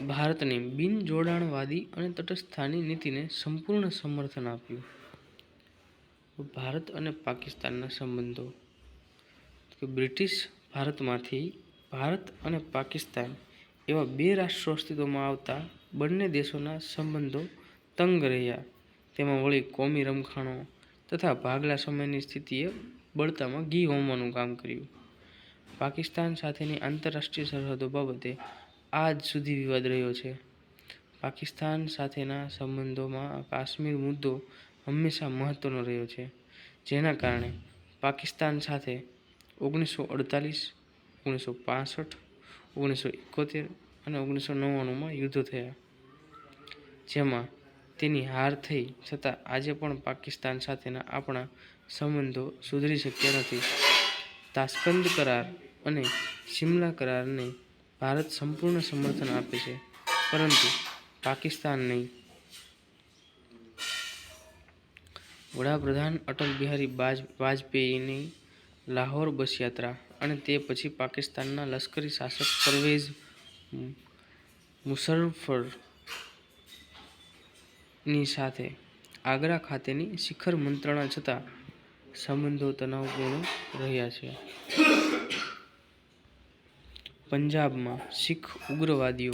ભારતની બિન-જોડાણવાદી અને તટસ્થતાની નીતિને સંપૂર્ણ સમર્થન આપ્યું. ભારત અને પાકિસ્તાનના સંબંધો. બ્રિટિશ ભારતમાંથી ભારત અને પાકિસ્તાન એવા બે રાષ્ટ્રો અસ્તિત્વમાં આવતા બંને દેશોના સંબંધો તંગ રહ્યા. તેમાં વળી કોમી રમખાણો તથા ભાગલા સમયની સ્થિતિએ બળતામાં ઘી હોમવાનું કામ કર્યું. પાકિસ્તાન સાથેની આંતરરાષ્ટ્રીય સરહદો બાબતે આજ સુધી વિવાદ રહ્યો છે. પાકિસ્તાન સાથેના સંબંધોમાં કાશ્મીર મુદ્દો હંમેશા મહત્વનો રહ્યો છે, જેના કારણે પાકિસ્તાન સાથે 1948, 1965, 1971 અને 1999માં યુદ્ધો થયા, જેમાં તેની હાર થઈ છતાં આજે પણ પાકિસ્તાન સાથેના આપણા સંબંધો સુધરી શક્યા નથી. તાશ્કંદ કરાર અને સિમલા કરારને ભારત સંપૂર્ણ સમર્થન આપે છે, પરંતુ પાકિસ્તાન નહીં. વડાપ્રધાન અટલ બિહારી વાજપેયીની લાહોર બસ યાત્રા અને તે પછી પાકિસ્તાનના લશ્કરી શાસક પરવેઝ મુશર્રફની સાથે આગ્રા ખાતેની શિખર મંત્રણા છતાં સંબંધો તણાવપૂર્ણ રહ્યા છે. પંજાબમાં શીખ ઉગ્રવાદીઓ,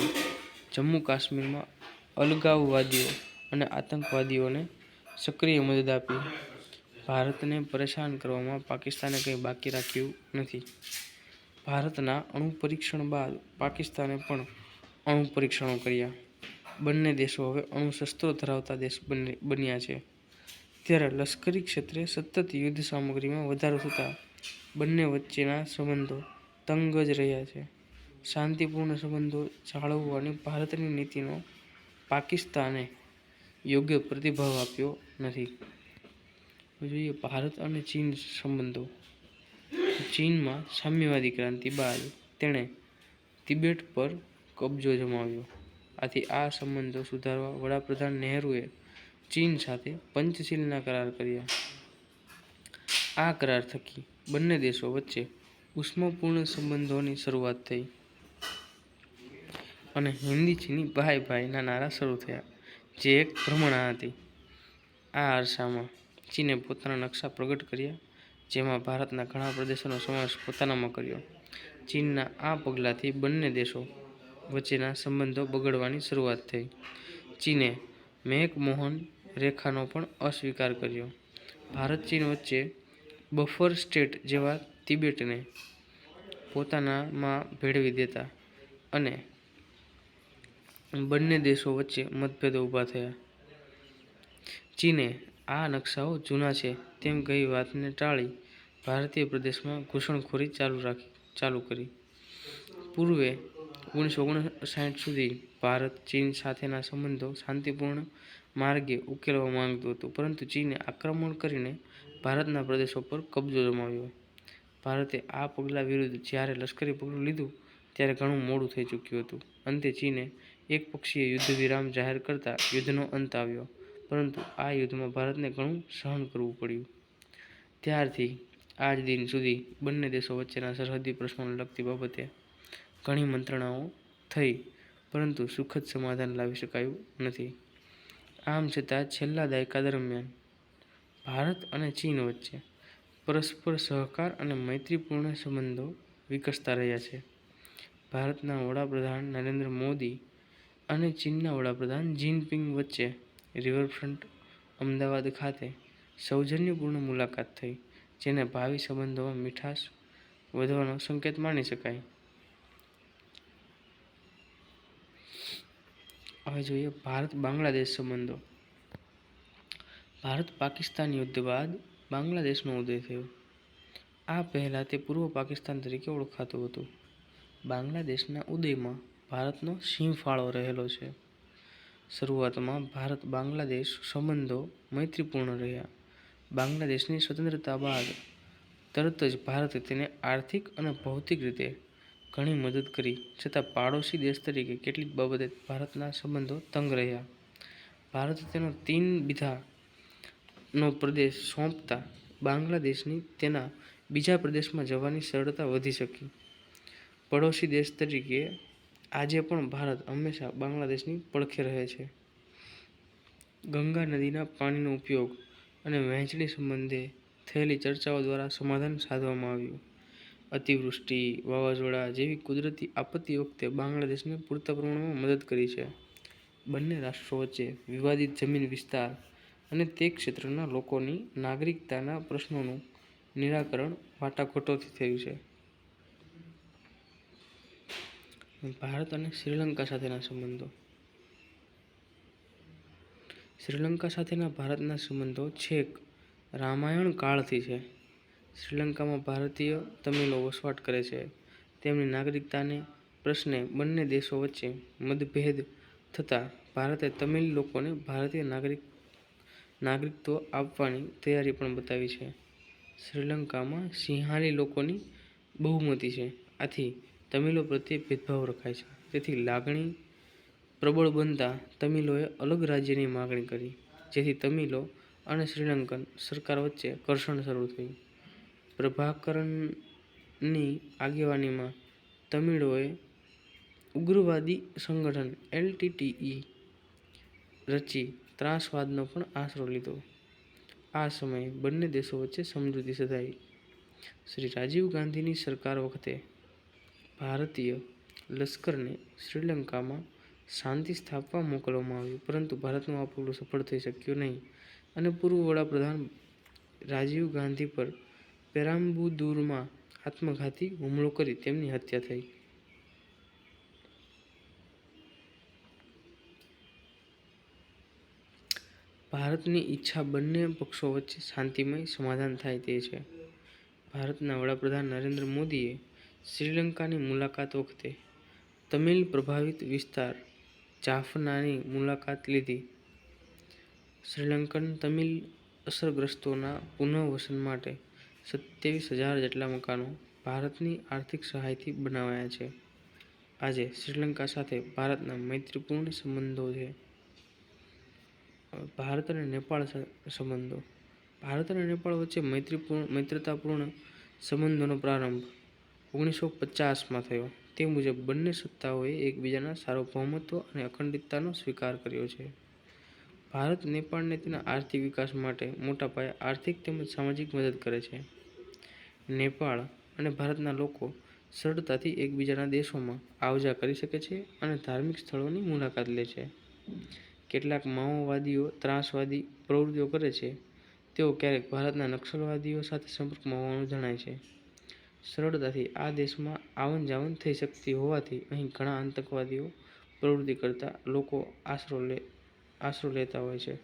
જમ્મુ કાશ્મીરમાં અલગાવવાદીઓ અને આતંકવાદીઓને સક્રિય મદદ આપી. ભારતને પરેશાન કરવામાં પાકિસ્તાને કંઈ બાકી રાખ્યું નથી. ભારતના અણુ પરીક્ષણ બાદ પાકિસ્તાને પણ અણુ પરીક્ષણો કર્યા. બંને દેશો હવે અણુ શસ્ત્રો ધરાવતા દેશ બન્યા છે. ત્યારે લશ્કરી ક્ષેત્રે સતત યુદ્ધ સામગ્રીમાં વધારો થતાં બંને વચ્ચેના સંબંધો તંગ જ રહ્યા છે. શાંતિપૂર્ણ સંબંધો જાળવવાની ભારતની નીતિનો પાકિસ્તાને યોગ્ય પ્રતિભાવ આપ્યો નથી. જોઈએ ભારત અને ચીન સંબંધો. ચીનમાં સામ્યવાદી ક્રાંતિ બાદ તેણે તિબેટ પર કબજો જમાવ્યો. આથી આ સંબંધો સુધારવા વડાપ્રધાન નહેરુએ ચીન સાથે પંચશીલના કરાર કર્યા. આ કરાર થકી બંને દેશો વચ્ચે ઉષ્માપૂર્ણ સંબંધોની શરૂઆત થઈ અને હિન્દી-ચીની ભાઈ ભાઈના નારા શરૂ થયા, જે એક ભ્રમણા હતી. આ અરસામાં ચીને પોતાના નકશા પ્રગટ કર્યા, જેમાં ભારતના ઘણા પ્રદેશોનો સમાવેશ પોતાનામાં કર્યો. ચીનના આ પગલાંથી બંને દેશો વચ્ચેના સંબંધો બગડવાની શરૂઆત થઈ. ચીને મેકમોહન રેખાનો પણ અસ્વીકાર કર્યો. ભારત-ચીન વચ્ચે બફર સ્ટેટ જેવા તિબેટને પોતાનામાં ભેળવી દેતા અને બંને દેશો વચ્ચે મતભેદો ઊભા થયા. ચીને આ નકશાઓ જૂના છે તેમ કહી વાતને ટાળી ભારતીય પ્રદેશમાં ઘૂસણખોરી ચાલુ કરી. પૂર્વે 1959 સુધી ભારત ચીન સાથેના સંબંધો શાંતિપૂર્ણ માર્ગે ઉકેલવા માંગતું હતું, પરંતુ ચીને આક્રમણ કરીને ભારતના પ્રદેશો પર કબજો જમાવ્યો. ભારતે આ પગલા વિરુદ્ધ જ્યારે લશ્કરી પગલું લીધું ત્યારે ઘણું મોડું થઈ ચૂક્યું હતું. અંતે ચીને એકપક્ષીય યુદ્ધ વિરામ જાહેર કરતા યુદ્ધનો અંત આવ્યો, પરંતુ આ યુદ્ધમાં ભારતને ઘણું સહન કરવું પડ્યું. ત્યારથી આજ દિન સુધી બંને દેશો વચ્ચેના સરહદી પ્રશ્નોને લગતી બાબતે ઘણી મંત્રણાઓ થઈ, પરંતુ સુખદ સમાધાન લાવી શકાયું નથી. આમ છતાં છેલ્લા દાયકા દરમિયાન ભારત અને ચીન વચ્ચે પરસ્પર સહકાર અને મૈત્રીપૂર્ણ સંબંધો વિકસતા રહ્યા છે. ભારતના વડાપ્રધાન નરેન્દ્ર મોદી અને ચીનના વડાપ્રધાન જિનપિંગ વચ્ચે રિવરફ્રન્ટ અમદાવાદ ખાતે સૌજન્યપૂર્ણ મુલાકાત થઈ, જેને ભાવિ સંબંધોમાં મીઠાશ વધવાનો સંકેત માની શકાય. હવે જોઈએ ભારત બાંગ્લાદેશ સંબંધો. ભારત પાકિસ્તાન યુદ્ધ બાદ બાંગ્લાદેશનો ઉદય થયો. આ પહેલા તે પૂર્વ પાકિસ્તાન તરીકે ઓળખાતું હતું. બાંગ્લાદેશના ઉદયમાં ભારતનો સિંહ ફાળો રહેલો છે. શરૂઆતમાં ભારત બાંગ્લાદેશ સંબંધો મૈત્રીપૂર્ણ રહ્યા. બાંગ્લાદેશની સ્વતંત્રતા બાદ તરત જ ભારતે તેને આર્થિક અને ભૌતિક રીતે ઘણી મદદ કરી, છતાં પાડોશી દેશ તરીકે કેટલીક બાબતે ભારતના સંબંધો તંગ રહ્યા. ભારતે તેનો 3 બીઘાનો પ્રદેશ સોંપતા બાંગ્લાદેશની તેના બીજા પ્રદેશમાં જવાની સરળતા વધી શકી. પડોશી દેશ તરીકે આજે પણ ભારત હંમેશા બાંગ્લાદેશની પડખે રહે છે. ગંગા નદીના પાણીનો ઉપયોગ અને વહેંચણી સંબંધે થયેલી ચર્ચાઓ દ્વારા સમાધાન સાધવામાં આવ્યું. અતિવૃષ્ટિ, વાવાઝોડા જેવી કુદરતી આપત્તિ વખતે બાંગ્લાદેશને પૂરતા પ્રમાણમાં મદદ કરી છે. બંને રાષ્ટ્રો વચ્ચે વિવાદિત જમીન વિસ્તાર અને તે ક્ષેત્રના લોકોની નાગરિકતાના પ્રશ્નોનું નિરાકરણ વાટાઘાટોથી થયું છે. ભારત અને શ્રીલંકા સાથેના સંબંધો. શ્રીલંકા સાથેના ભારતના સંબંધો છેક રામાયણ કાળથી છે. શ્રીલંકામાં ભારતીય તમિલો વસવાટ કરે છે. તેમની નાગરિકતાને પ્રશ્ને બંને દેશો વચ્ચે મતભેદ થતાં ભારતે તમિલ લોકોને ભારતીય નાગરિકત્વ આપવાની તૈયારી પણ બતાવી છે. શ્રીલંકામાં સિંહાલી લોકોની બહુમતી છે, આથી તમિલો પ્રત્યે ભેદભાવ રખાય છે. તેથી લાગણી પ્રબળ બનતા તમિલોએ અલગ રાજ્યની માગણી કરી, જેથી તમિલો અને શ્રીલંકન સરકાર વચ્ચે ઘર્ષણ શરૂ થયું. પ્રભાકરનની આગેવાનીમાં તમિળોએ ઉગ્રવાદી સંગઠન એલટીટીઈ રચી ત્રાસવાદનો પણ આશરો લીધો. આ સમયે બંને દેશો વચ્ચે સમજૂતી સધાઈ. શ્રી રાજીવ ગાંધીની સરકાર વખતે ભારતીય લશ્કરને શ્રીલંકામાં શાંતિ સ્થાપવા મોકલવામાં આવ્યું, પરંતુ ભારતનું આ પગલું સફળ થઈ શક્યું નહીં અને પૂર્વ વડાપ્રધાન રાજીવ ગાંધી પર પેરામ્બુદુરમાં આત્મઘાતી હુમલો કરી તેમની હત્યા થઈ. ભારતની ઈચ્છા બંને પક્ષો વચ્ચે શાંતિમય સમાધાન થાય તે છે. ભારતના વડાપ્રધાન નરેન્દ્ર મોદીએ શ્રીલંકાની મુલાકાત વખતે તમિલ પ્રભાવિત વિસ્તાર જાફનાની મુલાકાત લીધી. શ્રીલંકન તમિલ અસરગ્રસ્તોના પુનર્વસન માટે 27,000 જેટલા મકાનો ભારતની આર્થિક સહાયથી બનાવાયા છે. આજે શ્રીલંકા સાથે ભારતના મૈત્રીપૂર્ણ સંબંધો છે. ભારત અને નેપાળ સંબંધો. ભારત અને નેપાળ વચ્ચે મૈત્રતાપૂર્ણ સંબંધોનો પ્રારંભ 1950માં થયો. તે મુજબ બંને સત્તાઓએ એકબીજાના સાર્વભૌમત્વ અને અખંડિતતાનો સ્વીકાર કર્યો છે. ભારત નેપાળને તેના આર્થિક વિકાસ માટે મોટા પાયે આર્થિક તેમજ સામાજિક મદદ કરે છે. નેપાળ અને ભારતના લોકો સરળતાથી એકબીજાના દેશોમાં આવજા કરી શકે છે અને ધાર્મિક સ્થળોની મુલાકાત લે છે. કેટલાક માઓવાદીઓ ત્રાસવાદી પ્રવૃત્તિઓ કરે છે. તેઓ ક્યારેક ભારતના નક્સલવાદીઓ સાથે સંપર્કમાં હોવાનું જણાય છે. સરળતાથી આ દેશમાં આવન-જાવન થઈ શકતી હોવાથી અહીં ઘણા આતંકવાદીઓ પ્રવૃત્તિ કરતા લોકો આશરો લેતા હોય છે.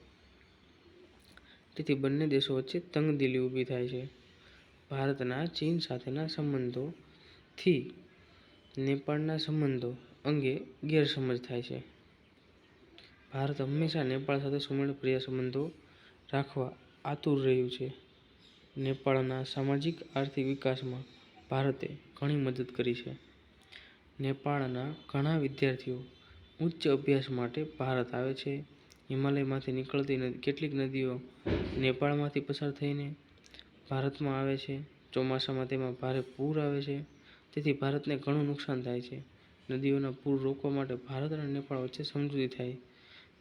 તેથી બંને દેશો વચ્ચે તંગદિલી ઊભી થાય છે. ભારતના ચીન સાથેના સંબંધોથી નેપાળના સંબંધો અંગે ગેરસમજ થાય છે. ભારત હંમેશા નેપાળ સાથે સુમેળભર્યા સંબંધો રાખવા આતુર રહ્યું છે. નેપાળના સામાજિક આર્થિક વિકાસમાં ભારતે ઘણી મદદ કરી છે. નેપાળના ઘણા વિદ્યાર્થીઓ ઉચ્ચ અભ્યાસ માટે ભારત આવે છે. હિમાલયમાંથી નીકળતી કેટલીક નદીઓ નેપાળમાંથી પસાર થઈને ભારતમાં આવે છે. ચોમાસામાં તેમાં ભારે પૂર આવે છે, તેથી ભારતને ઘણું નુકસાન થાય છે. નદીઓના પૂર રોકવા માટે ભારત અને નેપાળ વચ્ચે સમજૂતી થાય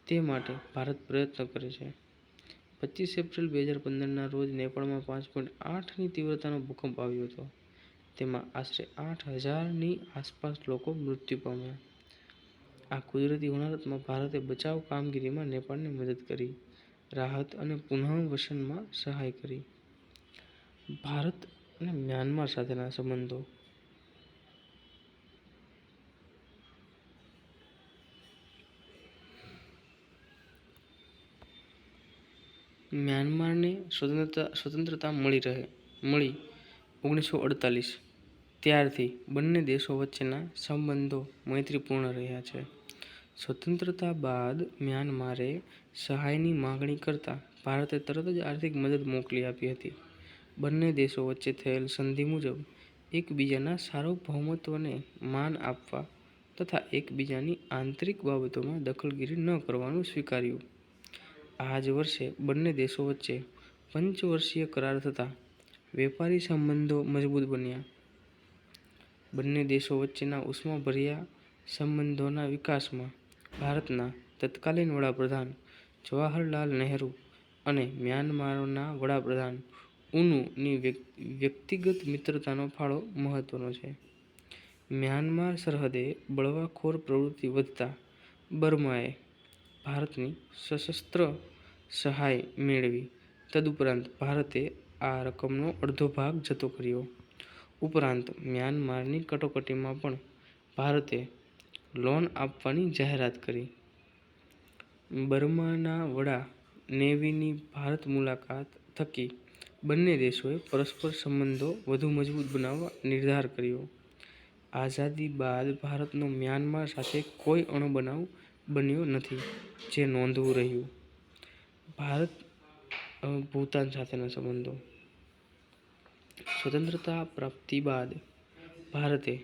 તે માટે ભારત પ્રયત્ન કરે છે. 25 એપ્રિલ 2015ના રોજ નેપાળમાં 5.8ની તીવ્રતાનો ભૂકંપ આવ્યો હતો. તેમાં આશરે 8,000ની આસપાસ લોકો મૃત્યુ પામ્યા. આ કુદરતી હોનારતમાં ભારતે બચાવ કામગીરીમાં નેપાળને મદદ કરી, રાહત અને પુનઃવસનમાં સહાય કરી. ભારત અને મ્યાનમાર સાથેના સંબંધો. મ્યાનમારને સ્વતંત્રતા મળી 1948. ત્યારથી બંને દેશો વચ્ચેના સંબંધો મૈત્રીપૂર્ણ રહ્યા છે. સ્વતંત્રતા બાદ મ્યાનમારે સહાયની માંગણી કરતા ભારતે તરત જ આર્થિક મદદ મોકલી આપી હતી. બંને દેશો વચ્ચે થયેલ સંધિ મુજબ એકબીજાના સાર્વભૌમત્વને માન આપવા તથા એકબીજાની આંતરિક બાબતોમાં દખલગીરી ન કરવાનું સ્વીકાર્યું. આ જ વર્ષે બંને દેશો વચ્ચે પંચવર્ષીય કરાર થતાં વેપારી સંબંધો મજબૂત બન્યા. બંને દેશો વચ્ચેના ઉષ્માભર્યા સંબંધોના વિકાસમાં ભારતના તત્કાલીન વડાપ્રધાન જવાહરલાલ નહેરુ અને મ્યાનમારના વડાપ્રધાન ઉનની વ્યક્તિગત મિત્રતાનો ફાળો મહત્વનો છે. મ્યાનમાર સરહદે બળવાખોર પ્રવૃત્તિ વધતા બર્માએ ભારતની સશસ્ત્ર સહાય મેળવી. તદુપરાંત ભારતે આ રકમનો અડધો ભાગ જતો કર્યો. ઉપરાંત મ્યાનમારની કટોકટીમાં પણ ભારતે લોન આપવાની જાહેરાત કરી. બર્માના વડા નેવીની ભારત મુલાકાત થકી બંને દેશોએ પરસ્પર સંબંધો વધુ મજબૂત બનાવવા નિર્ધાર કર્યો. આઝાદી બાદ ભારતનો મ્યાનમાર સાથે કોઈ અણબનાવ બન્યો નથી, જે નોંધવું રહ્યું. ભારત ભૂતાન સાથેના સંબંધો. સ્વતંત્રતા પ્રાપ્તિ બાદ ભારતે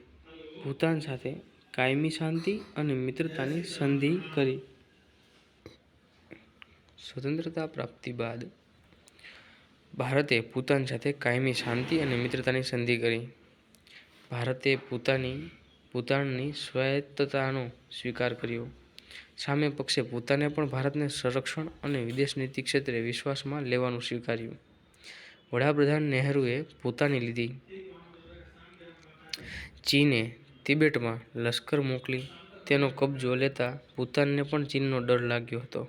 ભૂતાન સાથે કાયમી શાંતિ અને મિત્રતાની સંધિ કરી. સ્વતંત્રતા પ્રાપ્તિ બાદ ભારતે ભૂતાન સાથે કાયમી શાંતિ અને મિત્રતાની સંધિ કરી. ભારતે ભૂતાનની સ્વાયત્તતાનો સ્વીકાર કર્યો. સામે પક્ષે ભૂતાને પણ ભારતને સંરક્ષણ અને વિદેશ નીતિ ક્ષેત્રે વિશ્વાસમાં લેવાનું સ્વીકાર્યું. વડાપ્રધાન નહેરુએ ભૂતાનની લીધી. ચીને તિબેટમાં લશ્કર મોકલી તેનો કબજો લેતા ભૂતાનને પણ ચીનનો ડર લાગ્યો હતો.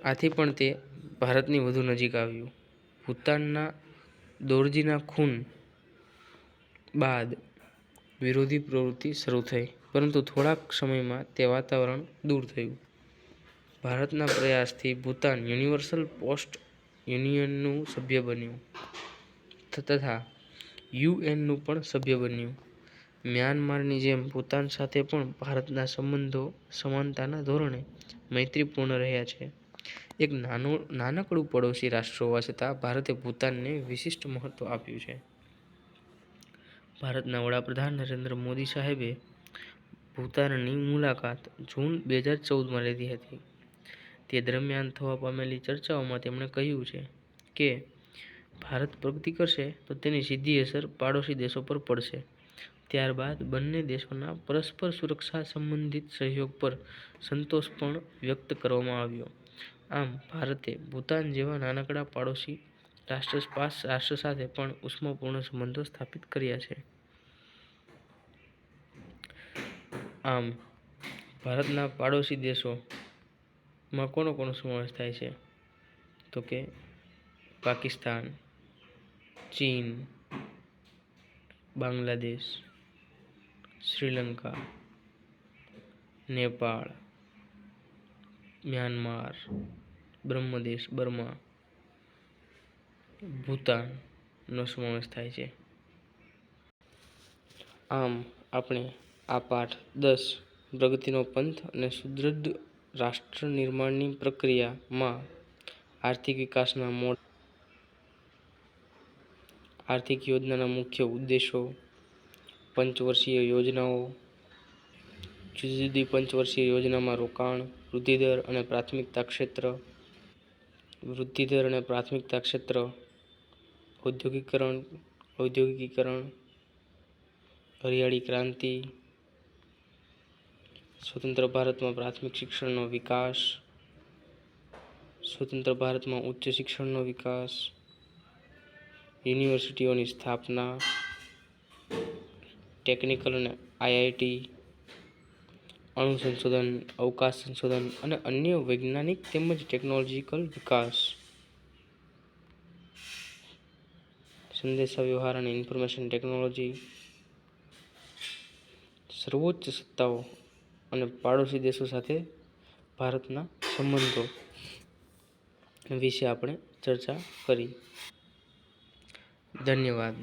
આથી પણ તે ભારતની વધુ નજીક આવ્યું. ભૂતાનના દોરજીના ખૂન બાદ વિરોધી પ્રવૃત્તિ શરૂ થઈ, પરંતુ થોડાક સમયમાં તે વાતાવરણ દૂર થયું. ભારતના પ્રયાસથી ભૂતાન યુનિવર્સલ પોસ્ટ યુનિયનનું સભ્ય બન્યું તથા યુએનનું પણ સભ્ય બન્યું. મ્યાનમારની જેમ ભૂતાન સાથે પણ ભારતના સંબંધો સમાનતાના ધોરણે મૈત્રીપૂર્ણ રહ્યા છે. એક નાનકડું પડોશી રાષ્ટ્ર હોવા છતાં ભારતે ભૂતાનને વિશિષ્ટ મહત્વ આપ્યું છે. ભારતના વડાપ્રધાન નરેન્દ્ર મોદી સાહેબે ભૂતાનની મુલાકાત જૂન 2014માં લીધી હતી. તે દરમિયાન થવા પામેલી ચર્ચાઓમાં તેમણે કહ્યું છે કે ભારત પ્રગતિ કરશે તો તેની સીધી અસર પાડોશી દેશો પર પડશે. ત્યારબાદ બંને દેશોના પરસ્પર સુરક્ષા સંબંધિત સહયોગ પર સંતોષ પણ વ્યક્ત કરવામાં આવ્યો. આમ ભારતે ભૂતાન જેવા નાનકડા પાડોશી રાષ્ટ્ર સાથે પણ ઉષ્માપૂર્ણ સંબંધો સ્થાપિત કર્યા છે. આમ ભારતના પાડોશી દેશોમાં કોનો સમાવેશ થાય છે? તો કે પાકિસ્તાન, ચીન, બાંગ્લાદેશ, શ્રીલંકા, નેપાળ, મ્યાનમાર, બ્રહ્મદેશ બર્મા, ભૂતાનનો સમાવેશ થાય છે. આમ આપણે આ પાઠ 10 પ્રગતિનો પંથ અને સુદૃઢ રાષ્ટ્ર નિર્માણની પ્રક્રિયામાં આર્થિક વિકાસના મોડ, આર્થિક યોજનાના મુખ્ય ઉદ્દેશો, પંચવર્ષીય યોજનાઓ, જુદી જુદી પંચવર્ષીય યોજનામાં રોકાણ, વૃદ્ધિદર અને પ્રાથમિકતા ક્ષેત્ર, ઔદ્યોગિકીકરણ, હરિયાળી ક્રાંતિ, સ્વતંત્ર ભારતમાં પ્રાથમિક શિક્ષણનો વિકાસ, સ્વતંત્ર ભારતમાં ઉચ્ચ શિક્ષણનો વિકાસ, યુનિવર્સિટીઓની સ્થાપના, ટેકનિકલ અને આઈઆઈટી, અણુ સંશોધન, અવકાશ સંશોધન અને અન્ય વૈજ્ઞાનિક તેમજ ટેકનોલોજીકલ વિકાસ, સંદેશાવ્યવહાર અને ઇન્ફોર્મેશન ટેકનોલોજી, સર્વોચ્ચ સત્તાઓ અને પાડોશી દેશો સાથે ભારતના સંબંધો વિશે આપણે ચર્ચા કરી. ધન્યવાદ.